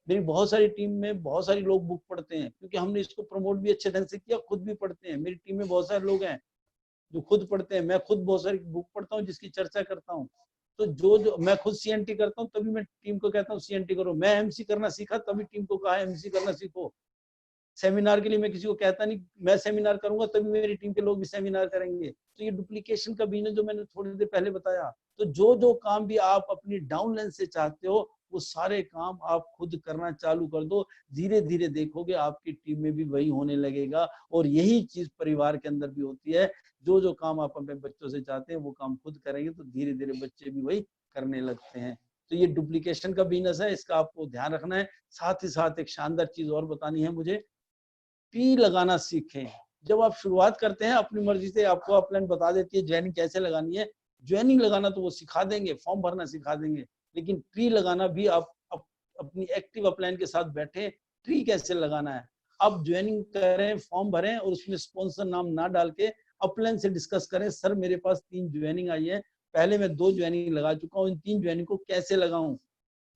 S1: मेरी बहुत सारी टीम में बहुत सारे लोग बुक पढ़ते हैं, क्योंकि हमने इसको प्रमोट भी अच्छे ढंग से किया, खुद भी पढ़ते हैं। मेरी टीम में बहुत सारे लोग हैं जो खुद पढ़ते हैं, मैं खुद बहुत सारी बुक पढ़ता हूँ जिसकी चर्चा करता हूँ। तो जो जो मैं खुद सीएनटी करता हूँ, तभी मैं टीम को कहता हूँ सीएनटी करो। मैं एमसी करना सीखा, तभी टीम को कहा एमसी करना सीखो। सेमिनार के लिए मैं किसी को कहता नहीं मैं सेमिनार करूंगा, तभी मेरी टीम के लोग भी सेमिनार करेंगे। तो ये डुप्लीकेशन का बिजनेस जो मैंने थोड़ी देर पहले बताया। तो जो जो काम भी आप अपनी डाउनलाइन से चाहते हो, वो सारे काम आप खुद करना चालू कर दो। धीरे धीरे देखोगे आपकी टीम में भी वही होने लगेगा। और यही चीज परिवार के अंदर भी होती है, जो जो काम आप अपने बच्चों से चाहते हैं वो काम खुद करेंगे तो धीरे धीरे बच्चे भी वही करने लगते हैं। तो ये डुप्लीकेशन का बिजनेस है, इसका आपको ध्यान रखना है। साथ ही साथ एक शानदार चीज और बतानी है मुझे, पी लगाना सीखें। जब आप शुरुआत करते हैं अपनी मर्जी से, आपको अपलाइन बता देती है ज्वाइनिंग कैसे लगानी है। ज्वाइनिंग लगाना तो वो सिखा देंगे, फॉर्म भरना सिखा देंगे, लेकिन ट्री लगाना भी आप अपनी एक्टिव अपलाइन के साथ बैठे ट्री कैसे लगाना है। आप ज्वाइनिंग करें, फॉर्म भरें और उसमें स्पॉन्सर नाम ना डाल के अपलाइन से डिस्कस करें, सर मेरे पास 3 ज्वाइनिंग आई है, पहले मैं 2 ज्वाइनिंग लगा चुका हूँ, इन 3 ज्वाइनिंग को कैसे लगाऊं,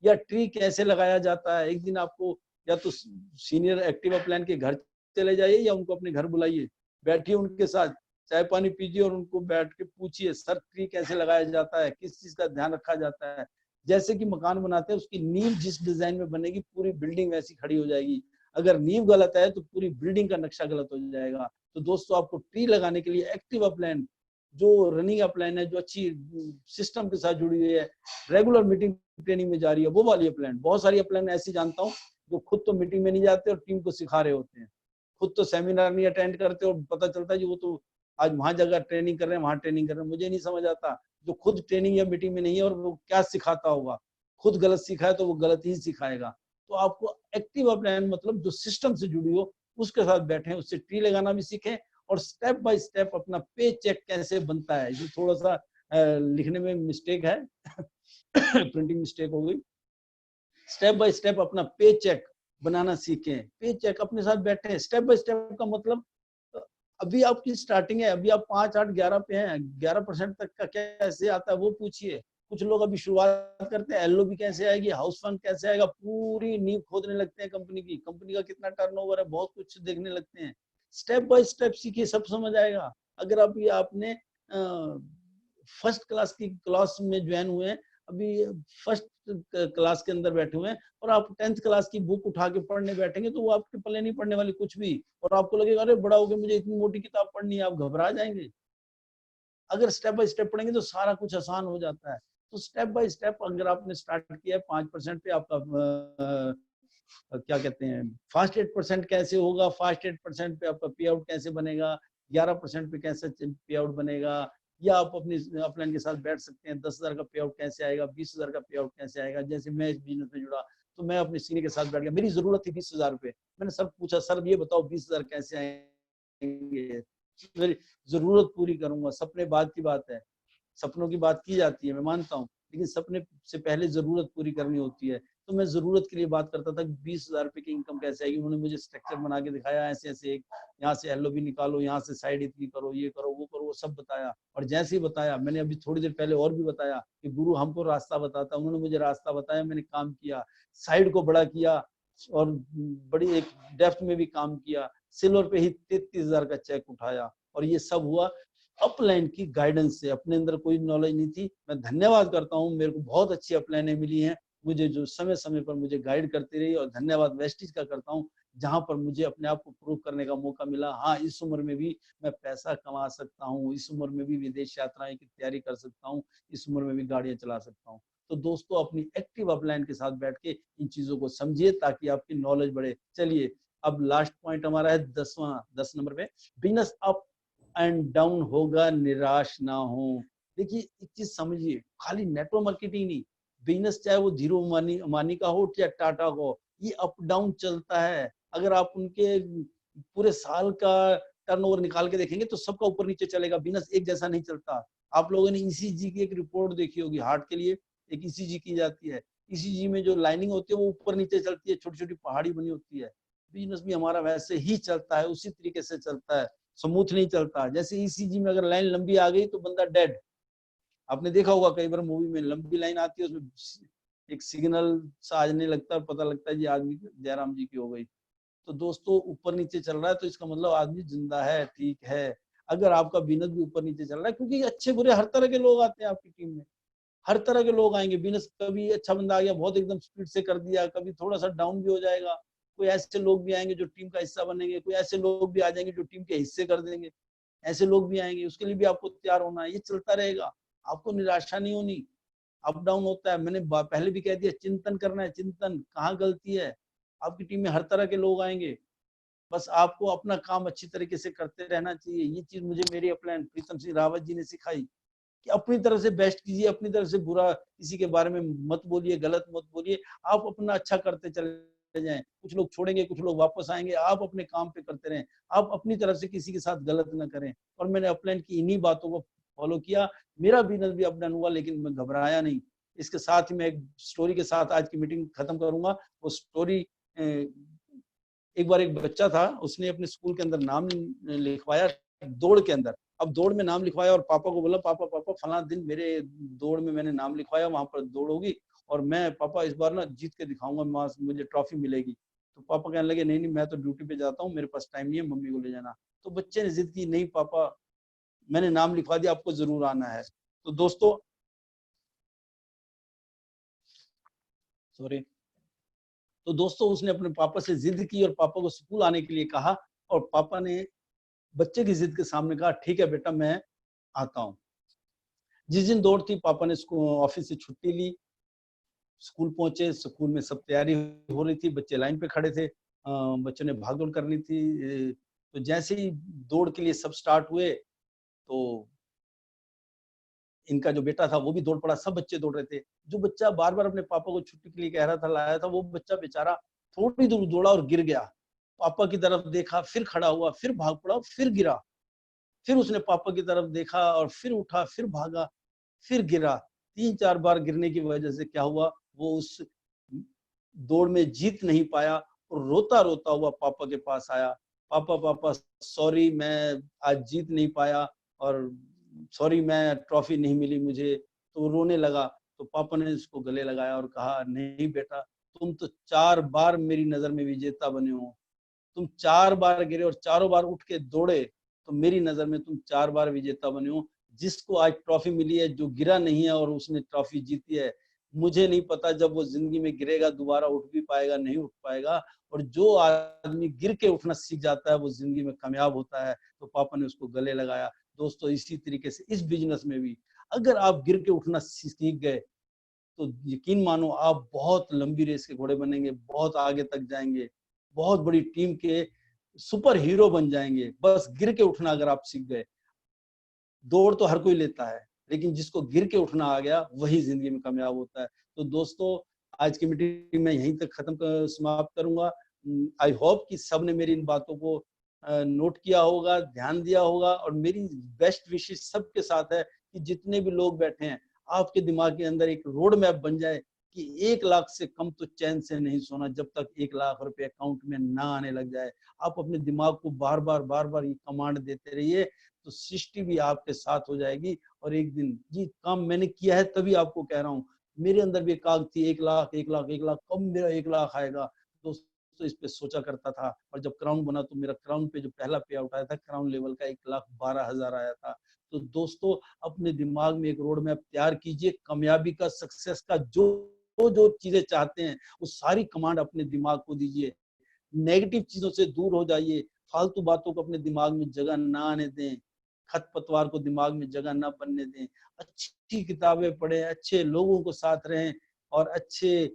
S1: या ट्री कैसे लगाया जाता है। एक दिन आपको या तो सीनियर एक्टिव अपलाइन के घर चले जाइए या उनको अपने घर बुलाइए, बैठिए उनके साथ, चाय पानी पीजिए और उनको बैठ के पूछिए सर ट्री कैसे लगाया जाता है, किस चीज का ध्यान रखा जाता है। जैसे कि मकान बनाते हैं, उसकी नींव जिस डिजाइन में बनेगी पूरी बिल्डिंग वैसी खड़ी हो जाएगी। अगर नींव गलत है तो पूरी बिल्डिंग का नक्शा गलत हो जाएगा। तो दोस्तों आपको ट्री लगाने के लिए एक्टिव अपलाइन, जो रनिंग अपलाइन है, जो अच्छी सिस्टम के साथ जुड़ी हुई है, रेगुलर मीटिंग ट्रेनिंग में जा रही है, वो वाली अपलाइन। बहुत सारी अपलाइन ऐसी जानता हूँ जो खुद तो मीटिंग में नहीं जाते और टीम को सिखा रहे होते हैं, खुद तो सेमिनार नहीं अटेंड करते और पता चलता है कि वो तो आज वहां जगह ट्रेनिंग कर रहे हैं, वहां ट्रेनिंग कर रहे हैं। मुझे नहीं समझ आता जो खुद ट्रेनिंग या मीटिंग में नहीं है और वो क्या सिखाता होगा। खुद गलत सीखा है तो वो गलत ही सिखाएगा। तो आपको एक्टिव अपलाइन मतलब जो सिस्टम से जुड़ी हो उसके साथ बैठे, उससे ट्री लगाना भी सीखें और स्टेप बाय स्टेप अपना पे चेक कैसे बनता है। ये थोड़ा सा लिखने में मिस्टेक है प्रिंटिंग मिस्टेक हो गई। स्टेप बाय स्टेप अपना पे चेक बनाना सीखें, पे चेक अपने साथ बैठे। स्टेप बाय स्टेप का मतलब अभी आपकी स्टार्टिंग है, अभी आप 5, 8, 11 पे हैं, 11% तक का कैसे आता है वो पूछिए। कुछ लोग अभी शुरुआत करते हैं, एलओबी कैसे आएगी, हाउस फंड कैसे आएगा, पूरी नींव खोदने लगते हैं कंपनी की, कंपनी का कितना टर्नओवर है, बहुत कुछ देखने लगते हैं। स्टेप बाय स्टेप सीखिए, सब समझ आएगा। अगर अभी आपने फर्स्ट क्लास की क्लास में ज्वाइन हुए हैं, अभी फर्स्ट क्लास के अंदर बैठे हुए हैं और आप 10th क्लास की बुक उठा के पढ़ने बैठेंगे तो वो आपके पल्ले नहीं पढ़ने वाली कुछ भी, और आपको लगेगा अरे बड़ा हो गया मुझे इतनी मोटी किताब पढ़नी है, आप घबरा जाएंगे। अगर स्टेप बाय स्टेप पढ़ेंगे तो सारा कुछ आसान हो जाता है। तो स्टेप बाय स्टेप अगर आपने स्टार्ट किया है 5% पे, आपका क्या कहते हैं फास्ट 8% कैसे होगा, फास्ट 8% पे आपका पे आउट कैसे बनेगा, 11% पे कैसे पे आउट बनेगा, या आप अपनी अपलाइन के साथ बैठ सकते हैं 10,000 का पे आउट कैसे आएगा, 20,000 का पे आउट कैसे आएगा। जैसे मैं इस बिजनेस में जुड़ा तो मैं अपने सीनियर के साथ बैठ गया, मेरी जरूरत थी 20,000 रुपए, मैंने सर पूछा सर ये बताओ 20,000 कैसे आएंगे, मेरी जरूरत पूरी करूंगा। सपने बाद की बात है, सपनों की बात की जाती है मैं मानता हूँ, लेकिन सपने से पहले जरूरत पूरी करनी होती है। तो मैं जरूरत के लिए बात करता था 20,000 रुपए की इनकम कैसे आएगी। उन्होंने मुझे स्ट्रक्चर बना के दिखाया, ऐसे ऐसे एक यहाँ से एलओबी निकालो, यहाँ से साइड इतनी करो, ये करो वो करो, वो सब बताया। और जैसे ही बताया, मैंने अभी थोड़ी देर पहले और भी बताया कि गुरु हमको रास्ता बताता, उन्होंने मुझे रास्ता बताया, मैंने काम किया, साइड को बड़ा किया और बड़ी एक डेप्थ में भी काम किया। सिल्वर पे ही 33,000 का चेक उठाया और ये सब हुआ अपलाइन की गाइडेंस से। अपने अंदर कोई नॉलेज नहीं थी। मैं धन्यवाद करता हूँ, मेरे को बहुत अच्छी अपलाइनें मिली हैं मुझे, जो समय समय पर मुझे गाइड करती रही। और धन्यवाद वेस्टिज का करता हूँ, जहां पर मुझे अपने आप को प्रूव करने का मौका मिला। हाँ, इस उम्र में भी मैं पैसा कमा सकता हूँ, इस उम्र में भी विदेश यात्राएं की तैयारी कर सकता हूँ, इस उम्र में भी गाड़ियां चला सकता हूँ। तो दोस्तों अपनी एक्टिव अपलाइन के साथ बैठ के इन चीजों को समझिए ताकि आपकी नॉलेज बढ़े। चलिए अब लास्ट पॉइंट हमारा है 10 नंबर पे, बिजनेस अप एंड डाउन होगा, निराश ना हो। देखिए एक चीज समझिए, खाली नेटवर्क मार्केटिंग नहीं, बिजनेस चाहे वो धीरू अंबानी का हो या टाटा का हो, ये अप डाउन चलता है। अगर आप उनके पूरे साल का टर्नओवर निकाल के देखेंगे तो सबका ऊपर नीचे चलेगा, बिजनेस एक जैसा नहीं चलता। आप लोगों ने ईसीजी की एक रिपोर्ट देखी होगी, हार्ट के लिए एक ईसीजी की जाती है, ईसीजी में जो लाइनिंग होती है वो ऊपर नीचे चलती है, छोटी छोटी पहाड़ी बनी होती है। बिजनेस भी हमारा वैसे ही चलता है, उसी तरीके से चलता है, स्मूथ नहीं चलता। जैसे ईसीजी में अगर लाइन लंबी आ गई तो बंदा डेड। आपने देखा होगा कई बार मूवी में लंबी लाइन आती है, उसमें एक सिग्नल साजने लगता है, पता लगता है जी आदमी जयराम जी की हो गई। तो दोस्तों ऊपर नीचे चल रहा है तो इसका मतलब आदमी जिंदा है, ठीक है। अगर आपका बिजनेस भी ऊपर नीचे चल रहा है, क्योंकि अच्छे बुरे हर तरह के लोग आते हैं आपकी टीम में, हर तरह के लोग आएंगे। बिजनेस कभी अच्छा बंदा आ गया बहुत एकदम स्पीड से कर दिया, कभी थोड़ा सा डाउन भी हो जाएगा। कोई ऐसे लोग भी आएंगे जो टीम का हिस्सा बनेंगे, कोई ऐसे लोग भी आ जाएंगे जो टीम के हिस्से कर देंगे, ऐसे लोग भी आएंगे। उसके लिए भी आपको तैयार होना है, ये चलता रहेगा, आपको निराशा नहीं होनी। अप डाउन होता है, मैंने पहले भी कह दिया, चिंतन करना है, चिंतन कहाँ गलती है। आपकी टीम में हर तरह के लोग आएंगे, बस आपको अपना काम अच्छी तरीके से करते रहना चाहिए। ये चीज मुझे मेरी अपलाइन प्रीतम सिंह रावत जी ने सिखाई कि अपनी तरफ से बेस्ट कीजिए, अपनी तरफ से बुरा किसी के बारे में मत बोलिए, गलत मत बोलिए, आप अपना अच्छा करते चले जाएं, कुछ लोग छोड़ेंगे, कुछ लोग वापस आएंगे, आप अपने काम पे करते रहें, आप अपनी तरफ से किसी के साथ गलत ना करें। और मैंने अपलाइन की इन्हीं बातों को फॉलो किया, मेरा बिजनेस भी अपडाउन हुआ, लेकिन मैं घबराया नहीं। इसके साथ ही मैं एक स्टोरी के साथ आज की मीटिंग खत्म करूंगा। वो स्टोरी, एक बार एक बच्चा था, उसने अपने स्कूल के अंदर नाम लिखवाया दौड़ के अंदर। अब दौड़ में नाम लिखवाया और पापा को बोला, पापा पापा फला दिन मेरे दौड़ में मैंने नाम लिखवाया, वहां पर दौड़ होगी और मैं पापा इस बार ना जीत के दिखाऊंगा, मुझे ट्रॉफी मिलेगी। तो पापा कहने लगे, नहीं नहीं मैं तो ड्यूटी पे जाता हूँ, मेरे पास टाइम नहीं है, मम्मी को ले जाना। तो बच्चे ने जिद की, नहीं पापा मैंने नाम लिखवा दिया, आपको जरूर आना है। तो दोस्तों, सॉरी, तो दोस्तों उसने अपने पापा से जिद की और पापा को स्कूल आने के लिए कहा, और पापा ने बच्चे की जिद के सामने कहा, ठीक है बेटा मैं आता हूँ। जिस दिन दौड़ थी, पापा ने ऑफिस से छुट्टी ली, स्कूल पहुंचे, स्कूल में सब तैयारी हो रही थी, बच्चे लाइन पे खड़े थे, बच्चों ने भाग दौड़ करनी थी। तो जैसे ही दौड़ के लिए सब स्टार्ट हुए, तो इनका जो बेटा था वो भी दौड़ पड़ा, सब बच्चे दौड़ रहे थे। जो बच्चा बार बार अपने पापा को छुट्टी के लिए कह रहा था, लाया था, वो बच्चा बेचारा थोड़ी दूर दौड़ा और गिर गया। पापा की तरफ देखा, फिर खड़ा हुआ, फिर भाग पड़ा, फिर गिरा। फिर उसने पापा की तरफ देखा और फिर उठा, फिर भागा, फिर गिरा। 3-4 बार गिरने की वजह से क्या हुआ, वो उस दौड़ में जीत नहीं पाया और रोता रोता हुआ पापा के पास आया, पापा पापा सॉरी मैं आज जीत नहीं पाया, और सॉरी मैं ट्रॉफी नहीं मिली मुझे। तो वो रोने लगा। तो पापा ने उसको गले लगाया और कहा, नहीं बेटा, तुम तो 4 बार मेरी नजर में विजेता बने हो, तुम 4 बार गिरे और चारों बार उठ के दौड़े, तो मेरी नजर में तुम 4 बार विजेता बने हो। जिसको आज ट्रॉफी मिली है, जो गिरा नहीं है और उसने ट्रॉफी जीती है, मुझे नहीं पता जब वो जिंदगी में गिरेगा दोबारा उठ भी पाएगा, नहीं उठ पाएगा। और जो आदमी गिर के उठना सीख जाता है वो जिंदगी में कामयाब होता है। तो पापा ने उसको गले लगाया। दोस्तों, इसी तरीके से इस बिजनेस में भी अगर आप गिर के उठना सीख गए, तो यकीन मानो आप बहुत लंबी रेस के घोड़े बनेंगे, बहुत आगे तक जाएंगे, बहुत बड़ी टीम के सुपर हीरो बन जाएंगे। बस गिर के उठना अगर आप सीख गए। दौड़ तो हर कोई लेता है, लेकिन जिसको गिर के उठना आ गया वही जिंदगी में कामयाब होता है। तो दोस्तों, आज की मीटिंग मैं यहीं तक समाप्त करूंगा। आई होप कि सब ने मेरी इन बातों को नोट किया होगा, ध्यान दिया होगा, और मेरी बेस्ट विशेष सबके साथ है कि जितने भी लोग बैठे हैं, आपके दिमाग के अंदर एक रोड मैप बन जाए कि 1 लाख से कम तो चैन से नहीं सोना जब तक 1 लाख रुपए अकाउंट में ना आने लग जाए। आप अपने दिमाग को बार बार ये कमांड देते रहिए, तो सृष्टि भी आपके साथ हो जाएगी। और एक दिन ये काम मैंने किया है, तभी आपको कह रहा हूँ। मेरे अंदर भी एक आग थी, 1 लाख 1 लाख 1 लाख, कब मेरा 1 लाख आएगा। दोस्तों, इस पे सोचा करता था, और जब क्राउन बना तो मेरा क्राउन पे जो पहला पे आउट आया था, क्राउन लेवल का 1,12,000 आया था। तो दोस्तों, अपने दिमाग में एक रोड मैप तैयार कीजिए, कामयाबी का, सक्सेस का, जो चीजें चाहते हैं वो सारी कमांड अपने दिमाग को दीजिए। नेगेटिव चीजों से दूर हो जाइए, फालतू बातों को अपने दिमाग में जगह ना आने दें, खतपतवार को दिमाग में जगह ना बनने दें। अच्छी किताबें पढ़ें, अच्छे लोगों को साथ रहें, और अच्छे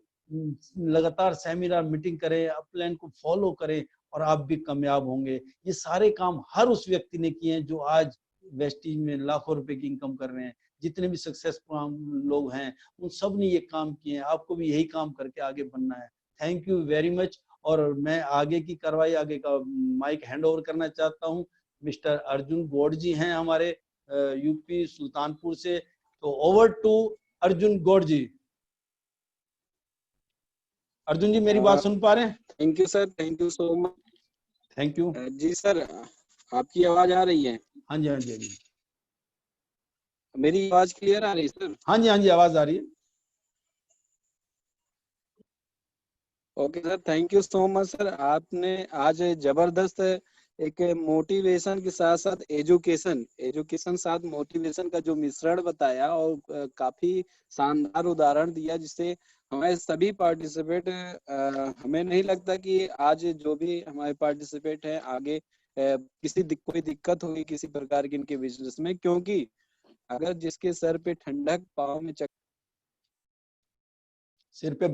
S1: लगातार सेमिनार मीटिंग करें, अपलाइन को फॉलो करें, और आप भी कामयाब होंगे। ये सारे काम हर उस व्यक्ति ने किए हैं जो आज वेस्टीज में लाखों रुपए की इनकम कर रहे हैं। जितने भी सक्सेसफुल लोग हैं, उन सब ने ये काम किए हैं। आपको भी यही काम करके आगे बढ़ना है। Thank you very much. और मैं आगे की कार्रवाई, आगे का माइक हैंड ओवर करना चाहता हूँ। मिस्टर अर्जुन गौड़ जी हैं हमारे यूपी सुल्तानपुर से। तो ओवर टू अर्जुन गौड़ जी। अर्जुन जी, मेरी बात सुन पा रहे हैं?
S2: Thank you sir, thank you so much.
S1: Thank you
S2: ji sir, आपकी आवाज आ रही है?
S1: हाँ जी, हाँ जी, हाँ जी।
S2: मेरी आवाज क्लियर आ रही है सर?
S1: हाँ जी, हाँ जी, आवाज आ रही है।
S2: Okay sir, thank you so much sir. आपने आज जबरदस्त एक मोटिवेशन के साथ साथ एजुकेशन साथ मोटिवेशन का जो मिश्रण बताया, और काफी शानदार उदाहरण दिया, जिससे हमारे सभी पार्टिसिपेट, हमें नहीं लगता कि आज जो भी हमारे पार्टिसिपेट हैं आगे कोई दिक्कत होगी किसी प्रकार की इनके बिजनेस में, क्योंकि अगर जिसके सर पे ठंडक, पाँव में
S1: सिर पे